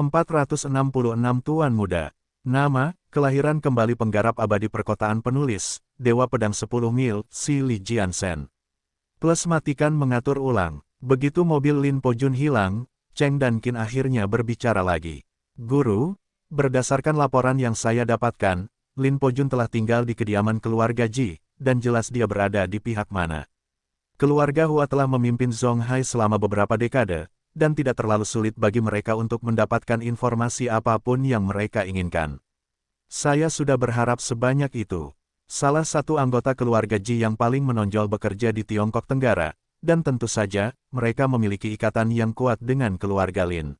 466 Tuan Muda. Nama, kelahiran kembali penggarap abadi perkotaan penulis, Dewa Pedang 10 Mil, Si Li Jiansen. Plus matikan mengatur ulang. Begitu mobil Lin Pojun hilang, Cheng dan Qin akhirnya berbicara lagi. Guru, berdasarkan laporan yang saya dapatkan, Lin Pojun telah tinggal di kediaman keluarga Ji, dan jelas dia berada di pihak mana. Keluarga Hua telah memimpin Zonghai selama beberapa dekade, dan tidak terlalu sulit bagi mereka untuk mendapatkan informasi apapun yang mereka inginkan. Saya sudah berharap sebanyak itu. Salah satu anggota keluarga Ji yang paling menonjol bekerja di Tiongkok Tenggara, dan tentu saja, mereka memiliki ikatan yang kuat dengan keluarga Lin.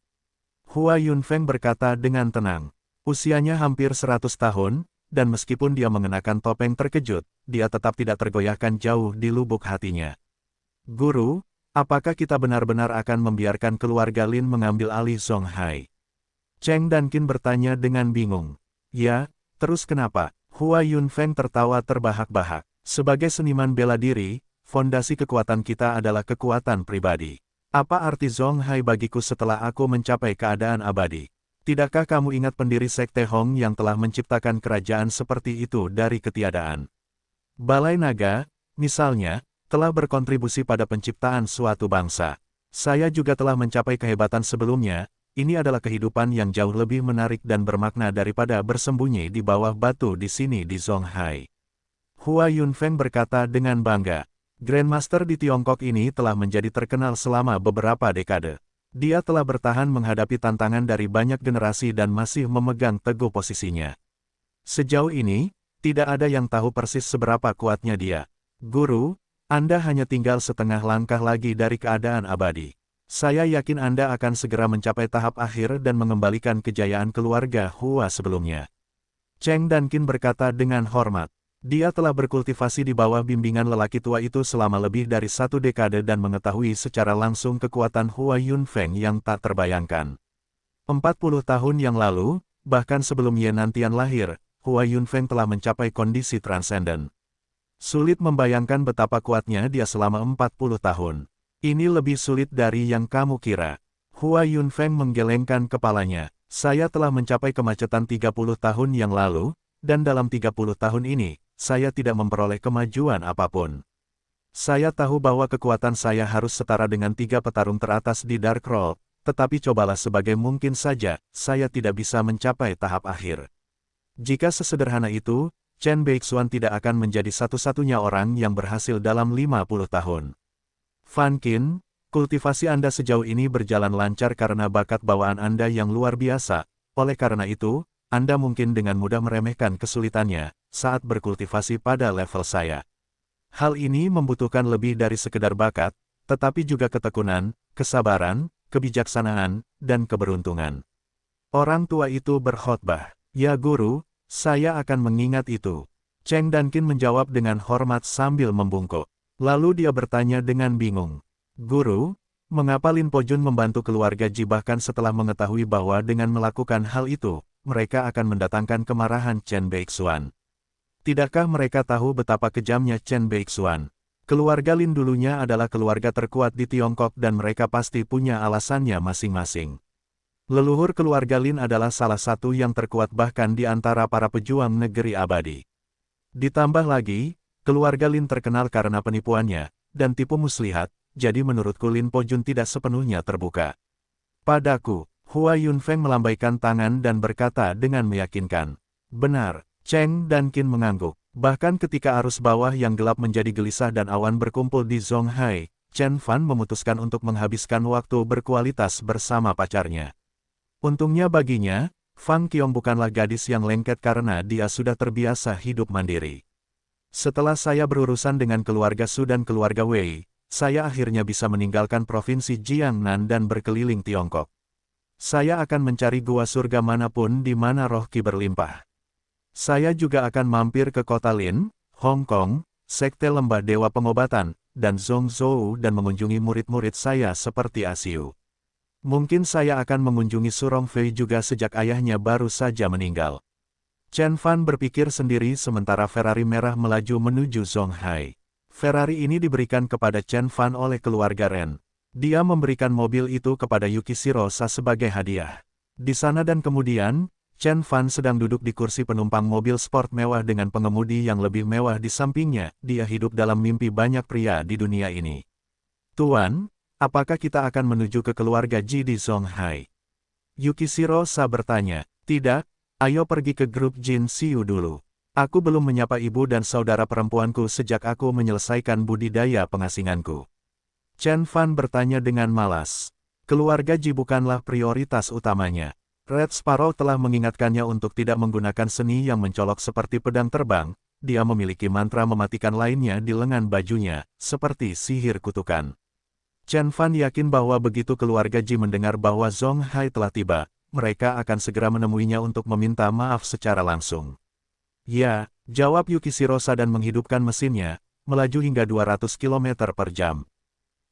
Hua Yunfeng berkata dengan tenang. Usianya hampir 100 tahun, dan meskipun dia mengenakan topeng terkejut, dia tetap tidak tergoyahkan jauh di lubuk hatinya. Guru, apakah kita benar-benar akan membiarkan keluarga Lin mengambil alih Zonghai? Cheng dan Qin bertanya dengan bingung. Ya, terus kenapa? Hua Yunfeng tertawa terbahak-bahak. Sebagai seniman bela diri, fondasi kekuatan kita adalah kekuatan pribadi. Apa arti Zonghai bagiku setelah aku mencapai keadaan abadi? Tidakkah kamu ingat pendiri Sekte Hong yang telah menciptakan kerajaan seperti itu dari ketiadaan? Balai Naga, misalnya, telah berkontribusi pada penciptaan suatu bangsa. Saya juga telah mencapai kehebatan sebelumnya, ini adalah kehidupan yang jauh lebih menarik dan bermakna daripada bersembunyi di bawah batu di sini di Zonghai. Hua Yunfeng berkata dengan bangga. Grandmaster di Tiongkok ini telah menjadi terkenal selama beberapa dekade. Dia telah bertahan menghadapi tantangan dari banyak generasi dan masih memegang teguh posisinya. Sejauh ini, tidak ada yang tahu persis seberapa kuatnya dia. Guru, Anda hanya tinggal setengah langkah lagi dari keadaan abadi. Saya yakin Anda akan segera mencapai tahap akhir dan mengembalikan kejayaan keluarga Hua sebelumnya. Cheng dan Qin berkata dengan hormat. Dia telah berkultivasi di bawah bimbingan lelaki tua itu selama lebih dari 1 dekade dan mengetahui secara langsung kekuatan Hua Yunfeng yang tak terbayangkan. 40 tahun yang lalu, bahkan sebelum Ye Nantian lahir, Hua Yunfeng telah mencapai kondisi transenden. Sulit membayangkan betapa kuatnya dia selama 40 tahun. Ini lebih sulit dari yang kamu kira. Hua Yunfeng menggelengkan kepalanya. Saya telah mencapai kemacetan 30 tahun yang lalu, dan dalam 30 tahun ini, saya tidak memperoleh kemajuan apapun. Saya tahu bahwa kekuatan saya harus setara dengan 3 petarung teratas di Dark Roll, tetapi cobalah sebagai mungkin saja, saya tidak bisa mencapai tahap akhir. Jika sesederhana itu, Chen Beixuan tidak akan menjadi satu-satunya orang yang berhasil dalam 50 tahun. Fan Qin, kultivasi Anda sejauh ini berjalan lancar karena bakat bawaan Anda yang luar biasa, oleh karena itu, Anda mungkin dengan mudah meremehkan kesulitannya saat berkultivasi pada level saya. Hal ini membutuhkan lebih dari sekedar bakat, tetapi juga ketekunan, kesabaran, kebijaksanaan, dan keberuntungan. Orang tua itu berkhotbah, "Ya Guru, saya akan mengingat itu." Cheng dan Qin menjawab dengan hormat sambil membungkuk. Lalu dia bertanya dengan bingung, "Guru, mengapa Lin Pojun membantu keluarga Ji bahkan setelah mengetahui bahwa dengan melakukan hal itu, mereka akan mendatangkan kemarahan Chen Beixuan? Tidakkah mereka tahu betapa kejamnya Chen Beixuan? Keluarga Lin dulunya adalah keluarga terkuat di Tiongkok dan mereka pasti punya alasannya masing-masing. Leluhur keluarga Lin adalah salah satu yang terkuat bahkan di antara para pejuang negeri abadi. Ditambah lagi, keluarga Lin terkenal karena penipuannya, dan tipu muslihat, jadi menurutku Lin Pojun tidak sepenuhnya terbuka padaku." Hua Yunfeng melambaikan tangan dan berkata dengan meyakinkan. "Benar." Cheng dan Qin mengangguk. Bahkan ketika arus bawah yang gelap menjadi gelisah dan awan berkumpul di Zonghai, Chen Fan memutuskan untuk menghabiskan waktu berkualitas bersama pacarnya. Untungnya baginya, Fang Qiong bukanlah gadis yang lengket karena dia sudah terbiasa hidup mandiri. Setelah saya berurusan dengan keluarga Su dan keluarga Wei, saya akhirnya bisa meninggalkan provinsi Jiangnan dan berkeliling Tiongkok. Saya akan mencari gua surga manapun di mana roh Qi berlimpah. Saya juga akan mampir ke kota Lin, Hong Kong, Sekte Lembah Dewa Pengobatan, dan Zhongzhou dan mengunjungi murid-murid saya seperti Asiu. Mungkin saya akan mengunjungi Surong Fei juga sejak ayahnya baru saja meninggal. Chen Fan berpikir sendiri sementara Ferrari merah melaju menuju Zonghai. Ferrari ini diberikan kepada Chen Fan oleh keluarga Ren. Dia memberikan mobil itu kepada Yuki Shirosa sebagai hadiah. Di sana dan kemudian, Chen Fan sedang duduk di kursi penumpang mobil sport mewah dengan pengemudi yang lebih mewah di sampingnya. Dia hidup dalam mimpi banyak pria di dunia ini. Tuan, apakah kita akan menuju ke keluarga Ji di Zonghai? Yukishiro Sa bertanya. Tidak, ayo pergi ke grup Jin Xiu dulu. Aku belum menyapa ibu dan saudara perempuanku sejak aku menyelesaikan budidaya pengasinganku. Chen Fan bertanya dengan malas. Keluarga Ji bukanlah prioritas utamanya. Red Sparrow telah mengingatkannya untuk tidak menggunakan seni yang mencolok seperti pedang terbang. Dia memiliki mantra mematikan lainnya di lengan bajunya, seperti sihir kutukan. Chen Fan yakin bahwa begitu keluarga Ji mendengar bahwa Zonghai telah tiba, mereka akan segera menemuinya untuk meminta maaf secara langsung. Ya, jawab Yukishiro Sa dan menghidupkan mesinnya, melaju hingga 200 km per jam.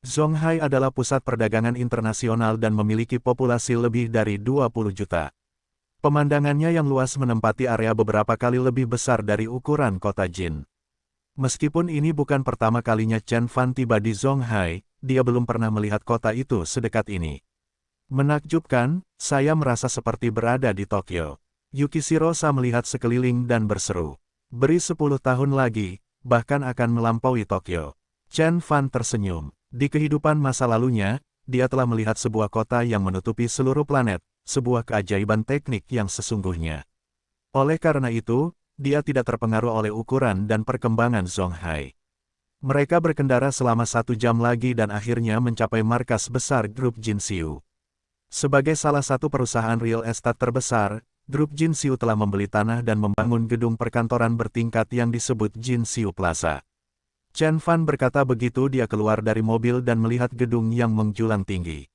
Zonghai adalah pusat perdagangan internasional dan memiliki populasi lebih dari 20 juta. Pemandangannya yang luas menempati area beberapa kali lebih besar dari ukuran kota Jin. Meskipun ini bukan pertama kalinya Chen Fan tiba di Zonghai, dia belum pernah melihat kota itu sedekat ini. Menakjubkan, saya merasa seperti berada di Tokyo. Yukishiro Sa melihat sekeliling dan berseru. Beri 10 tahun lagi, bahkan akan melampaui Tokyo. Chen Fan tersenyum. Di kehidupan masa lalunya, dia telah melihat sebuah kota yang menutupi seluruh planet, sebuah keajaiban teknik yang sesungguhnya. Oleh karena itu, dia tidak terpengaruh oleh ukuran dan perkembangan Zonghai. Mereka berkendara selama 1 jam lagi dan akhirnya mencapai markas besar grup Jin Xiu. Sebagai salah satu perusahaan real estate terbesar, grup Jin Xiu telah membeli tanah dan membangun gedung perkantoran bertingkat yang disebut Jin Xiu Plaza. Chen Fan berkata begitu dia keluar dari mobil dan melihat gedung yang menjulang tinggi.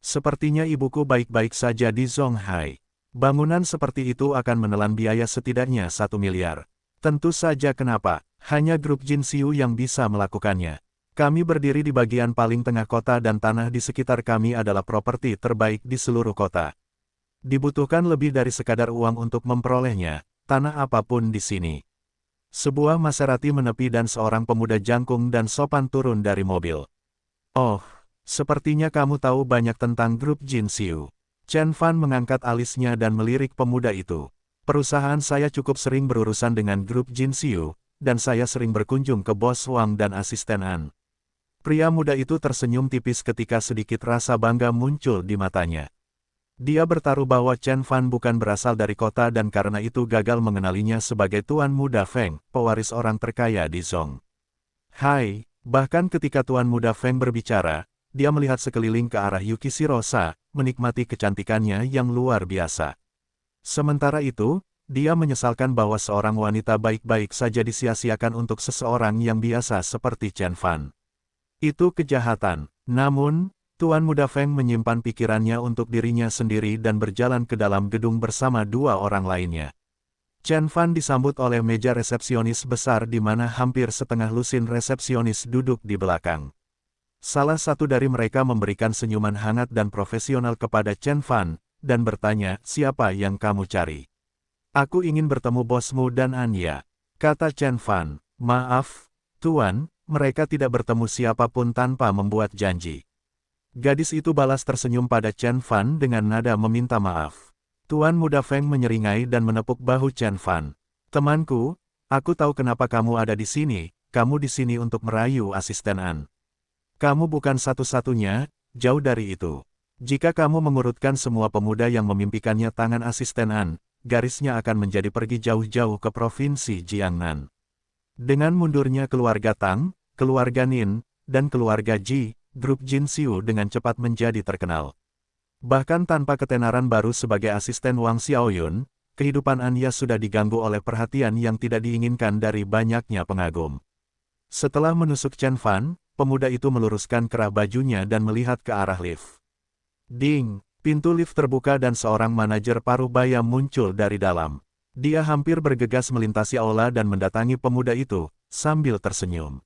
Sepertinya ibuku baik-baik saja di Zonghai. Bangunan seperti itu akan menelan biaya setidaknya 1 miliar. Tentu saja kenapa, hanya grup Jin Xiu yang bisa melakukannya. Kami berdiri di bagian paling tengah kota dan tanah di sekitar kami adalah properti terbaik di seluruh kota. Dibutuhkan lebih dari sekadar uang untuk memperolehnya, tanah apapun di sini. Sebuah Maserati menepi dan seorang pemuda jangkung dan sopan turun dari mobil. Oh, sepertinya kamu tahu banyak tentang grup Jin Xiu. Chen Fan mengangkat alisnya dan melirik pemuda itu. Perusahaan saya cukup sering berurusan dengan grup Jin Xiu, dan saya sering berkunjung ke bos Wang dan asisten An. Pria muda itu tersenyum tipis ketika sedikit rasa bangga muncul di matanya. Dia bertaruh bahwa Chen Fan bukan berasal dari kota dan karena itu gagal mengenalinya sebagai Tuan Muda Feng, pewaris orang terkaya di Zong. Hai, bahkan ketika Tuan Muda Feng berbicara, dia melihat sekeliling ke arah Yukishiro Sa, menikmati kecantikannya yang luar biasa. Sementara itu, dia menyesalkan bahwa seorang wanita baik-baik saja disia-siakan untuk seseorang yang biasa seperti Chen Fan. Itu kejahatan, namun, Tuan Muda Feng menyimpan pikirannya untuk dirinya sendiri dan berjalan ke dalam gedung bersama 2 orang lainnya. Chen Fan disambut oleh meja resepsionis besar di mana hampir setengah lusin resepsionis duduk di belakang. Salah satu dari mereka memberikan senyuman hangat dan profesional kepada Chen Fan, dan bertanya, siapa yang kamu cari? Aku ingin bertemu bosmu dan Anya, kata Chen Fan. Maaf, Tuan, mereka tidak bertemu siapapun tanpa membuat janji. Gadis itu balas tersenyum pada Chen Fan dengan nada meminta maaf. Tuan Muda Feng menyeringai dan menepuk bahu Chen Fan. Temanku, aku tahu kenapa kamu ada di sini, kamu di sini untuk merayu asisten An. Kamu bukan satu-satunya, jauh dari itu. Jika kamu mengurutkan semua pemuda yang memimpikannya tangan asisten An, garisnya akan menjadi pergi jauh-jauh ke provinsi Jiangnan. Dengan mundurnya keluarga Tang, keluarga Nin, dan keluarga Ji, grup Jin Xiu dengan cepat menjadi terkenal. Bahkan tanpa ketenaran baru sebagai asisten Wang Xiaoyun, kehidupan Anya sudah diganggu oleh perhatian yang tidak diinginkan dari banyaknya pengagum. Setelah menusuk Chen Fan, pemuda itu meluruskan kerah bajunya dan melihat ke arah lift. Ding, pintu lift terbuka dan seorang manajer parubaya muncul dari dalam. Dia hampir bergegas melintasi aula dan mendatangi pemuda itu, sambil tersenyum.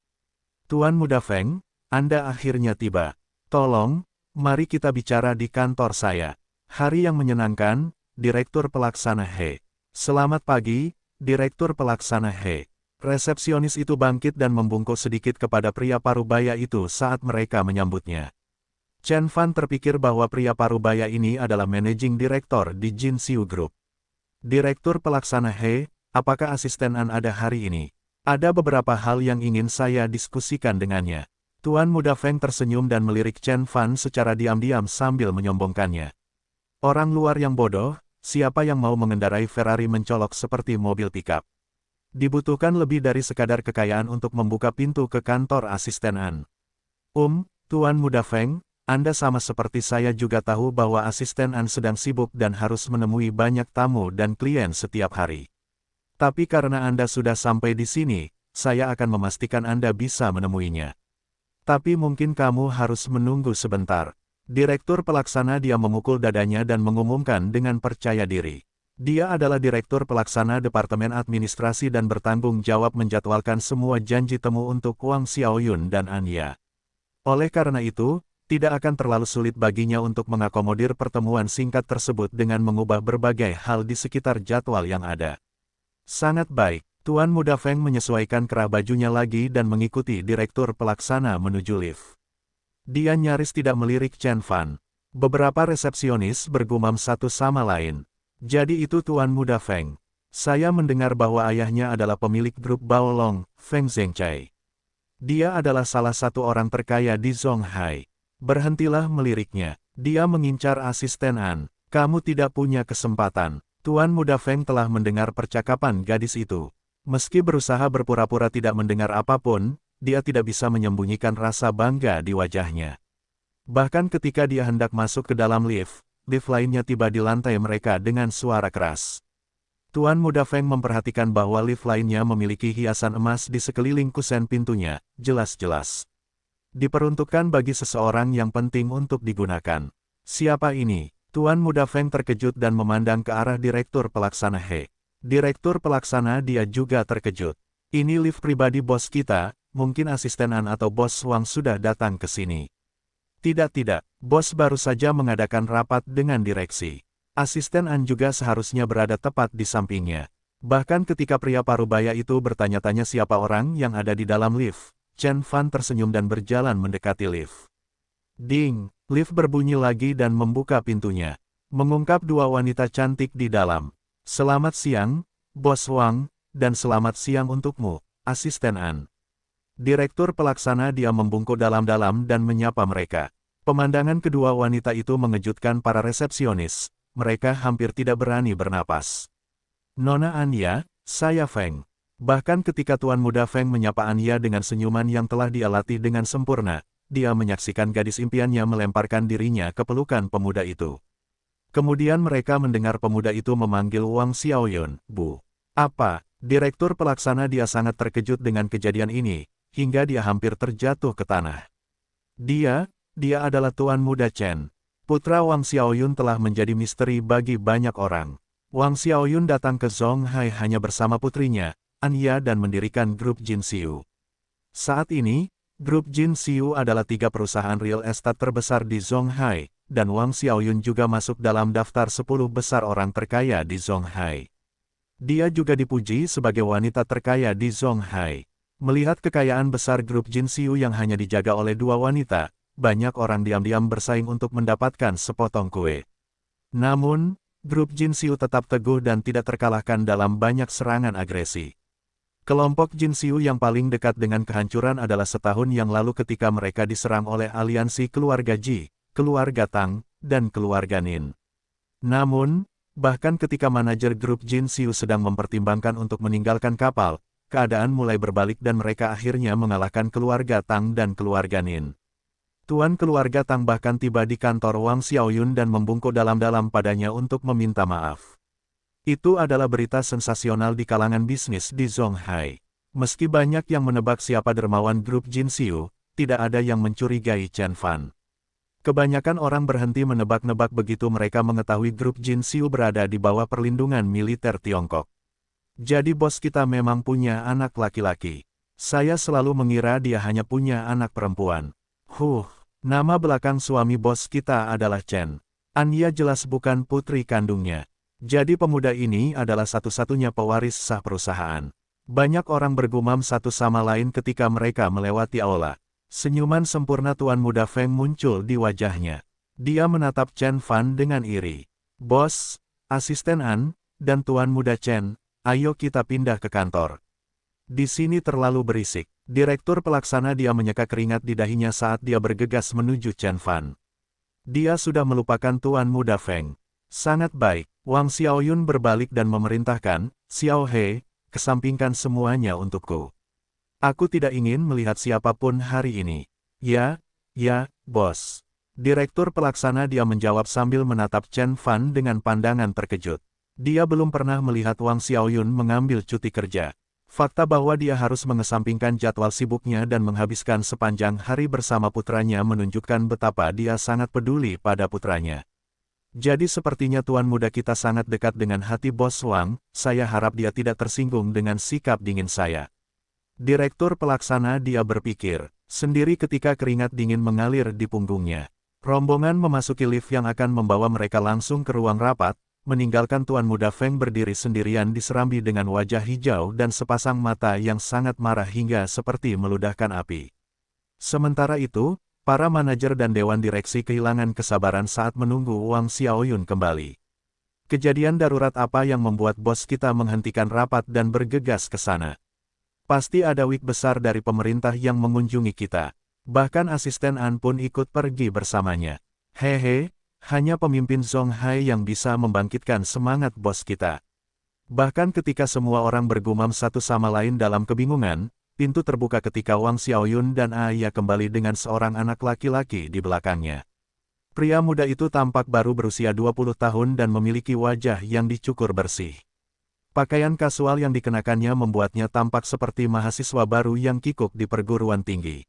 Tuan Muda Feng, Anda akhirnya tiba. Tolong, mari kita bicara di kantor saya. Hari yang menyenangkan, Direktur Pelaksana He. Selamat pagi, Direktur Pelaksana He. Resepsionis itu bangkit dan membungkuk sedikit kepada pria parubaya itu saat mereka menyambutnya. Chen Fan terpikir bahwa pria parubaya ini adalah Managing Director di Jinxiu Group. Direktur pelaksana He, apakah asisten An ada hari ini? Ada beberapa hal yang ingin saya diskusikan dengannya. Tuan Muda Feng tersenyum dan melirik Chen Fan secara diam-diam sambil menyombongkannya. Orang luar yang bodoh, siapa yang mau mengendarai Ferrari mencolok seperti mobil pickup? Dibutuhkan lebih dari sekadar kekayaan untuk membuka pintu ke kantor asisten An. Tuan Muda Feng, Anda sama seperti saya juga tahu bahwa asisten An sedang sibuk dan harus menemui banyak tamu dan klien setiap hari. Tapi karena Anda sudah sampai di sini, saya akan memastikan Anda bisa menemuinya. Tapi mungkin kamu harus menunggu sebentar. Direktur pelaksana dia memukul dadanya dan mengumumkan dengan percaya diri. Dia adalah direktur pelaksana Departemen Administrasi dan bertanggung jawab menjadwalkan semua janji temu untuk Wang Xiaoyun dan Anya. Oleh karena itu, tidak akan terlalu sulit baginya untuk mengakomodir pertemuan singkat tersebut dengan mengubah berbagai hal di sekitar jadwal yang ada. Sangat baik, Tuan Muda Feng menyesuaikan kerah bajunya lagi dan mengikuti direktur pelaksana menuju lift. Dia nyaris tidak melirik Chen Fan. Beberapa resepsionis bergumam satu sama lain. Jadi itu Tuan Muda Feng. Saya mendengar bahwa ayahnya adalah pemilik grup Baolong, Feng Zhengchai. Dia adalah salah satu orang terkaya di Zonghai. Berhentilah meliriknya. Dia mengincar asisten An. Kamu tidak punya kesempatan. Tuan Muda Feng telah mendengar percakapan gadis itu. Meski berusaha berpura-pura tidak mendengar apapun, dia tidak bisa menyembunyikan rasa bangga di wajahnya. Bahkan ketika dia hendak masuk ke dalam lift lainnya tiba di lantai mereka dengan suara keras. Tuan Muda Feng memperhatikan bahwa lift lainnya memiliki hiasan emas di sekeliling kusen pintunya, jelas-jelas diperuntukkan bagi seseorang yang penting untuk digunakan. Siapa ini? Tuan Muda Feng terkejut dan memandang ke arah direktur pelaksana He. Direktur pelaksana dia juga terkejut. Ini lift pribadi bos kita, mungkin asisten An atau bos Wang sudah datang ke sini. Tidak, bos baru saja mengadakan rapat dengan direksi. Asisten An juga seharusnya berada tepat di sampingnya. Bahkan ketika pria parubaya itu bertanya-tanya siapa orang yang ada di dalam lift, Chen Fan tersenyum dan berjalan mendekati lift. Ding, lift berbunyi lagi dan membuka pintunya. Mengungkap dua wanita cantik di dalam. Selamat siang, Bos Wang, dan selamat siang untukmu, asisten An. Direktur pelaksana dia membungkuk dalam-dalam dan menyapa mereka. Pemandangan kedua wanita itu mengejutkan para resepsionis. Mereka hampir tidak berani bernapas. Nona Anya, saya Feng. Bahkan ketika Tuan Muda Feng menyapa Anya dengan senyuman yang telah dia latih dengan sempurna, dia menyaksikan gadis impiannya melemparkan dirinya ke pelukan pemuda itu. Kemudian mereka mendengar pemuda itu memanggil Wang Xiaoyun, Bu. Apa? Direktur pelaksana dia sangat terkejut dengan kejadian ini, hingga dia hampir terjatuh ke tanah. Dia adalah Tuan Muda Chen. Putra Wang Xiaoyun telah menjadi misteri bagi banyak orang. Wang Xiaoyun datang ke Zonghai hanya bersama putrinya, Anya dan mendirikan grup Jinxiu. Saat ini, grup Jinxiu adalah 3 perusahaan real estate terbesar di Zonghai, dan Wang Xiaoyun juga masuk dalam daftar 10 besar orang terkaya di Zonghai. Dia juga dipuji sebagai wanita terkaya di Zonghai. Melihat kekayaan besar grup Jinxiu yang hanya dijaga oleh 2 wanita, banyak orang diam-diam bersaing untuk mendapatkan sepotong kue. Namun, grup Jinxiu tetap teguh dan tidak terkalahkan dalam banyak serangan agresi. Kelompok Jinxiu yang paling dekat dengan kehancuran adalah setahun yang lalu ketika mereka diserang oleh aliansi keluarga Ji, keluarga Tang, dan keluarga Nin. Namun, bahkan ketika manajer grup Jinxiu sedang mempertimbangkan untuk meninggalkan kapal, keadaan mulai berbalik dan mereka akhirnya mengalahkan keluarga Tang dan keluarga Nin. Tuan keluarga Tang bahkan tiba di kantor Wang Xiaoyun dan membungkuk dalam-dalam padanya untuk meminta maaf. Itu adalah berita sensasional di kalangan bisnis di Zonghai. Meski banyak yang menebak siapa dermawan grup Jinxiu, tidak ada yang mencurigai Chen Fan. Kebanyakan orang berhenti menebak-nebak begitu mereka mengetahui grup Jinxiu berada di bawah perlindungan militer Tiongkok. Jadi bos kita memang punya anak laki-laki. Saya selalu mengira dia hanya punya anak perempuan. Nama belakang suami bos kita adalah Chen. Anya jelas bukan putri kandungnya. Jadi pemuda ini adalah satu-satunya pewaris sah perusahaan. Banyak orang bergumam satu sama lain ketika mereka melewati aula. Senyuman sempurna Tuan Muda Feng muncul di wajahnya. Dia menatap Chen Fan dengan iri. Bos, asisten An, dan Tuan Muda Chen, ayo kita pindah ke kantor. Di sini terlalu berisik. Direktur pelaksana dia menyeka keringat di dahinya saat dia bergegas menuju Chen Fan. Dia sudah melupakan Tuan Muda Feng. Sangat baik. Wang Xiaoyun berbalik dan memerintahkan, Xiao He, kesampingkan semuanya untukku. Aku tidak ingin melihat siapapun hari ini. Ya, bos. Direktur pelaksana dia menjawab sambil menatap Chen Fan dengan pandangan terkejut. Dia belum pernah melihat Wang Xiaoyun mengambil cuti kerja. Fakta bahwa dia harus mengesampingkan jadwal sibuknya dan menghabiskan sepanjang hari bersama putranya menunjukkan betapa dia sangat peduli pada putranya. Jadi sepertinya Tuan Muda kita sangat dekat dengan hati Bos Wang, saya harap dia tidak tersinggung dengan sikap dingin saya. Direktur pelaksana dia berpikir, sendiri ketika keringat dingin mengalir di punggungnya. Rombongan memasuki lift yang akan membawa mereka langsung ke ruang rapat, meninggalkan Tuan Muda Feng berdiri sendirian di serambi dengan wajah hijau dan sepasang mata yang sangat marah hingga seperti meludahkan api. Sementara itu, para manajer dan dewan direksi kehilangan kesabaran saat menunggu Wang Xiaoyun kembali. Kejadian darurat apa yang membuat bos kita menghentikan rapat dan bergegas ke sana? Pasti ada wig besar dari pemerintah yang mengunjungi kita. Bahkan asisten An pun ikut pergi bersamanya. Hehe. Hanya pemimpin Zonghai yang bisa membangkitkan semangat bos kita. Bahkan ketika semua orang bergumam satu sama lain dalam kebingungan, pintu terbuka ketika Wang Xiaoyun dan Aya kembali dengan seorang anak laki-laki di belakangnya. Pria muda itu tampak baru berusia 20 tahun dan memiliki wajah yang dicukur bersih. Pakaian kasual yang dikenakannya membuatnya tampak seperti mahasiswa baru yang kikuk di perguruan tinggi.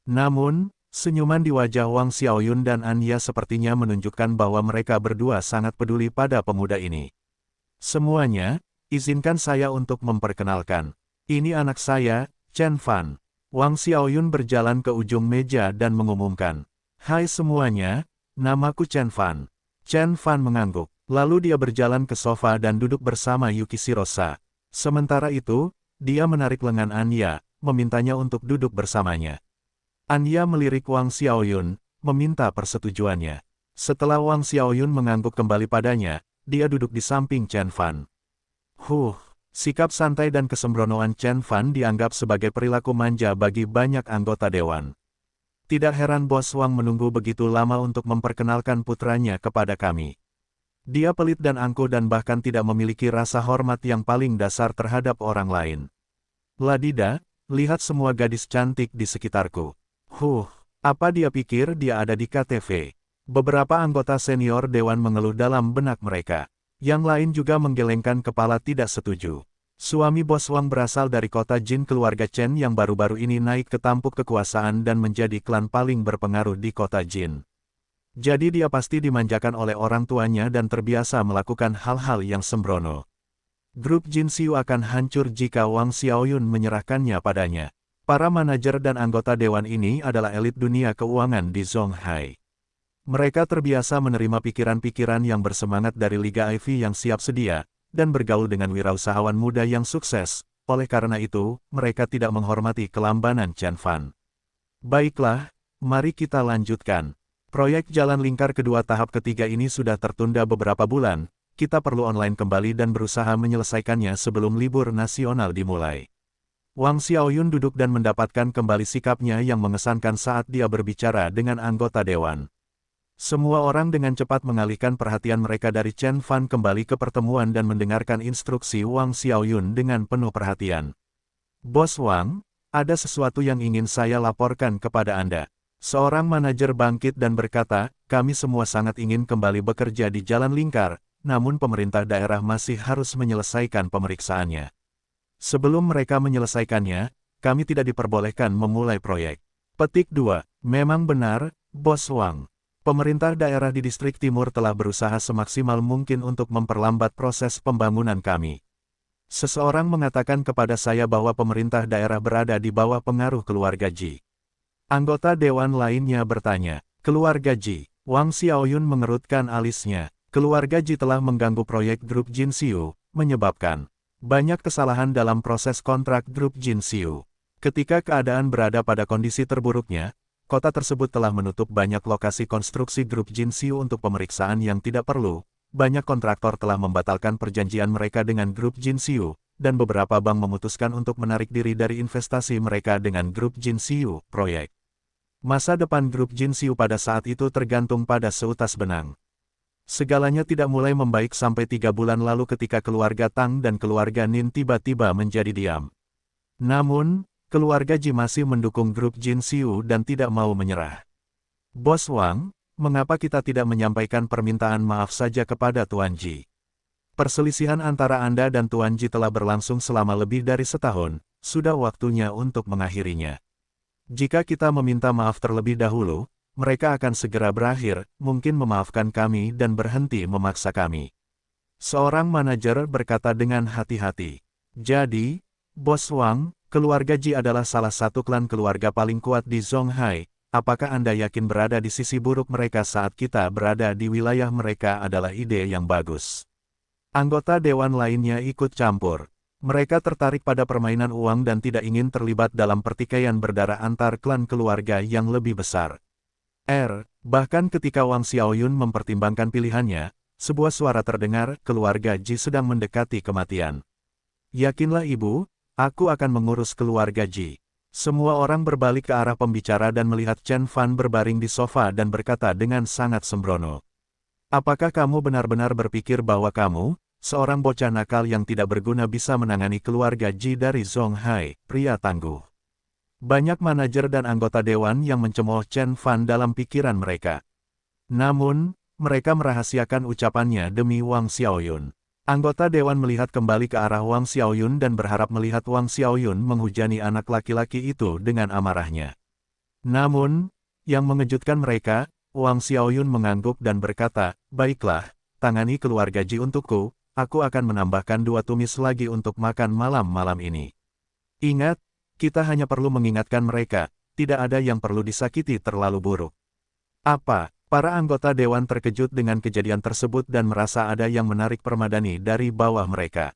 Namun, senyuman di wajah Wang Xiaoyun dan Anya sepertinya menunjukkan bahwa mereka berdua sangat peduli pada pemuda ini. Semuanya, izinkan saya untuk memperkenalkan. Ini anak saya, Chen Fan. Wang Xiaoyun berjalan ke ujung meja dan mengumumkan. Hai semuanya, namaku Chen Fan. Chen Fan mengangguk. Lalu dia berjalan ke sofa dan duduk bersama Yuki Shirosa. Sementara itu, dia menarik lengan Anya, memintanya untuk duduk bersamanya. Anya melirik Wang Xiaoyun, meminta persetujuannya. Setelah Wang Xiaoyun mengangguk kembali padanya, dia duduk di samping Chen Fan. Sikap santai dan kesembronoan Chen Fan dianggap sebagai perilaku manja bagi banyak anggota dewan. Tidak heran Bos Wang menunggu begitu lama untuk memperkenalkan putranya kepada kami. Dia pelit dan angkuh dan bahkan tidak memiliki rasa hormat yang paling dasar terhadap orang lain. Ladida, lihat semua gadis cantik di sekitarku. Apa dia pikir dia ada di KTV? Beberapa anggota senior dewan mengeluh dalam benak mereka. Yang lain juga menggelengkan kepala tidak setuju. Suami Bos Wang berasal dari kota Jin keluarga Chen yang baru-baru ini naik ke tampuk kekuasaan dan menjadi klan paling berpengaruh di kota Jin. Jadi dia pasti dimanjakan oleh orang tuanya dan terbiasa melakukan hal-hal yang sembrono. Grup Jin Xiu akan hancur jika Wang Xiaoyun menyerahkannya padanya. Para manajer dan anggota dewan ini adalah elit dunia keuangan di Zonghai. Mereka terbiasa menerima pikiran-pikiran yang bersemangat dari Liga Ivy yang siap sedia, dan bergaul dengan wirausahawan muda yang sukses. Oleh karena itu, mereka tidak menghormati kelambanan Chen Fan. Baiklah, mari kita lanjutkan. Proyek jalan lingkar kedua tahap ketiga ini sudah tertunda beberapa bulan. Kita perlu online kembali dan berusaha menyelesaikannya sebelum libur nasional dimulai. Wang Xiaoyun duduk dan mendapatkan kembali sikapnya yang mengesankan saat dia berbicara dengan anggota dewan. Semua orang dengan cepat mengalihkan perhatian mereka dari Chen Fan kembali ke pertemuan dan mendengarkan instruksi Wang Xiaoyun dengan penuh perhatian. Bos Wang, ada sesuatu yang ingin saya laporkan kepada Anda. Seorang manajer bangkit dan berkata, kami semua sangat ingin kembali bekerja di jalan lingkar, namun pemerintah daerah masih harus menyelesaikan pemeriksaannya. Sebelum mereka menyelesaikannya, kami tidak diperbolehkan memulai proyek. Petik 2. Memang benar, Bos Wang. Pemerintah daerah di distrik timur telah berusaha semaksimal mungkin untuk memperlambat proses pembangunan kami. Seseorang mengatakan kepada saya bahwa pemerintah daerah berada di bawah pengaruh keluarga Ji. Anggota dewan lainnya bertanya, keluarga Ji. Wang Xiaoyun mengerutkan alisnya. Keluarga Ji telah mengganggu proyek grup Jin Xiu, menyebabkan banyak kesalahan dalam proses kontrak grup Jin Xiu. Ketika keadaan berada pada kondisi terburuknya, kota tersebut telah menutup banyak lokasi konstruksi grup Jinxiu untuk pemeriksaan yang tidak perlu. Banyak kontraktor telah membatalkan perjanjian mereka dengan grup Jinxiu, dan beberapa bank memutuskan untuk menarik diri dari investasi mereka dengan grup Jinxiu proyek. Masa depan grup Jinxiu pada saat itu tergantung pada seutas benang. Segalanya tidak mulai membaik sampai 3 bulan lalu ketika keluarga Tang dan keluarga Nin tiba-tiba menjadi diam. Namun, keluarga Ji masih mendukung grup Jinxiu dan tidak mau menyerah. Bos Wang, mengapa kita tidak menyampaikan permintaan maaf saja kepada Tuan Ji? Perselisihan antara Anda dan Tuan Ji telah berlangsung selama lebih dari setahun, sudah waktunya untuk mengakhirinya. Jika kita meminta maaf terlebih dahulu, mereka akan segera berakhir, mungkin memaafkan kami dan berhenti memaksa kami. Seorang manajer berkata dengan hati-hati. Jadi, Bos Wang, keluarga Ji adalah salah satu klan keluarga paling kuat di Zonghai. Apakah Anda yakin berada di sisi buruk mereka saat kita berada di wilayah mereka adalah ide yang bagus? Anggota dewan lainnya ikut campur. Mereka tertarik pada permainan uang dan tidak ingin terlibat dalam pertikaian berdarah antar klan keluarga yang lebih besar. Bahkan ketika Wang Xiaoyun mempertimbangkan pilihannya, sebuah suara terdengar, keluarga Ji sedang mendekati kematian. Yakinlah ibu, aku akan mengurus keluarga Ji. Semua orang berbalik ke arah pembicara dan melihat Chen Fan berbaring di sofa dan berkata dengan sangat sembrono. Apakah kamu benar-benar berpikir bahwa kamu, seorang bocah nakal yang tidak berguna bisa menangani keluarga Ji dari Zonghai, pria tangguh? Banyak manajer dan anggota dewan yang mencemooh Chen Fan dalam pikiran mereka. Namun, mereka merahasiakan ucapannya demi Wang Xiaoyun. Anggota dewan melihat kembali ke arah Wang Xiaoyun dan berharap melihat Wang Xiaoyun menghujani anak laki-laki itu dengan amarahnya. Namun, yang mengejutkan mereka, Wang Xiaoyun mengangguk dan berkata, baiklah, tangani keluarga Ji untukku, aku akan menambahkan 2 tumis lagi untuk makan malam-malam ini. Ingat, kita hanya perlu mengingatkan mereka, tidak ada yang perlu disakiti terlalu buruk. Apa? Para anggota dewan terkejut dengan kejadian tersebut dan merasa ada yang menarik permadani dari bawah mereka.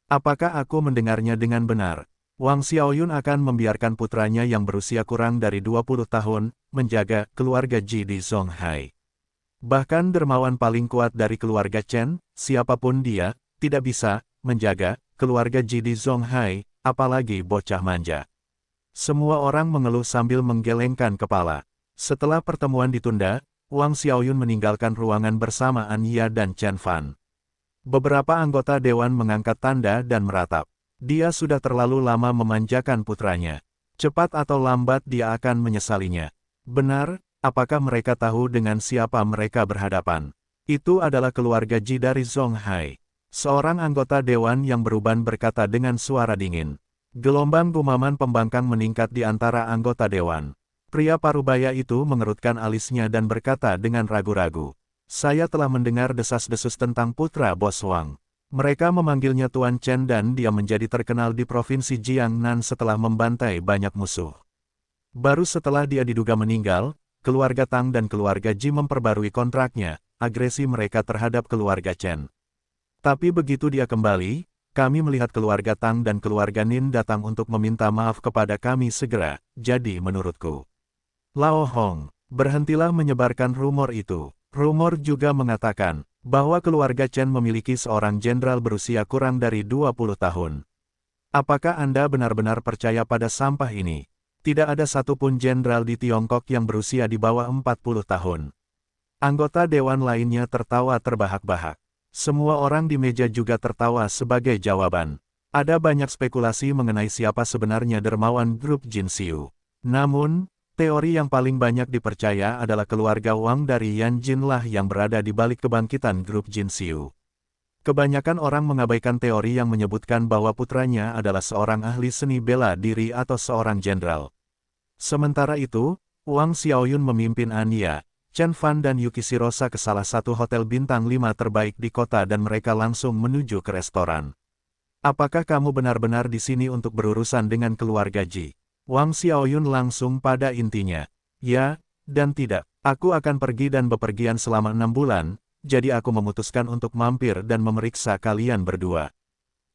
Apakah aku mendengarnya dengan benar? Wang Xiaoyun akan membiarkan putranya yang berusia kurang dari 20 tahun, menjaga keluarga Ji di Zonghai. Bahkan dermawan paling kuat dari keluarga Chen, siapapun dia, tidak bisa menjaga keluarga Ji di Zonghai, apalagi bocah manja. Semua orang mengeluh sambil menggelengkan kepala. Setelah pertemuan ditunda, Wang Xiaoyun meninggalkan ruangan bersama Anya dan Chen Fan. Beberapa anggota dewan mengangkat tanda dan meratap. Dia sudah terlalu lama memanjakan putranya. Cepat atau lambat dia akan menyesalinya. Benar, apakah mereka tahu dengan siapa mereka berhadapan? Itu adalah keluarga Ji dari Zonghai. Seorang anggota dewan yang beruban berkata dengan suara dingin. Gelombang gumaman pembangkang meningkat di antara anggota dewan. Pria parubaya itu mengerutkan alisnya dan berkata dengan ragu-ragu. Saya telah mendengar desas-desus tentang putra Bos Wang. Mereka memanggilnya Tuan Chen dan dia menjadi terkenal di provinsi Jiangnan setelah membantai banyak musuh. Baru setelah dia diduga meninggal, keluarga Tang dan keluarga Ji memperbarui kontraknya, agresi mereka terhadap keluarga Chen. Tapi begitu dia kembali, kami melihat keluarga Tang dan keluarga Nin datang untuk meminta maaf kepada kami segera, jadi menurutku. Lao Hong, berhentilah menyebarkan rumor itu. Rumor juga mengatakan, bahwa keluarga Chen memiliki seorang jenderal berusia kurang dari 20 tahun. Apakah Anda benar-benar percaya pada sampah ini? Tidak ada satupun jenderal di Tiongkok yang berusia di bawah 40 tahun. Anggota dewan lainnya tertawa terbahak-bahak. Semua orang di meja juga tertawa sebagai jawaban. Ada banyak spekulasi mengenai siapa sebenarnya dermawan grup Jinxiu. Namun, teori yang paling banyak dipercaya adalah keluarga Wang dari Yanjin lah yang berada di balik kebangkitan grup Jinxiu. Kebanyakan orang mengabaikan teori yang menyebutkan bahwa putranya adalah seorang ahli seni bela diri atau seorang jenderal. Sementara itu, Wang Xiaoyun memimpin Anya, Chen Fan dan Yuki Shirosa ke salah satu hotel bintang 5 terbaik di kota dan mereka langsung menuju ke restoran. Apakah kamu benar-benar di sini untuk berurusan dengan keluarga Ji? Wang Xiaoyun langsung pada intinya. Ya, dan tidak. Aku akan pergi dan bepergian selama 6 bulan, jadi aku memutuskan untuk mampir dan memeriksa kalian berdua.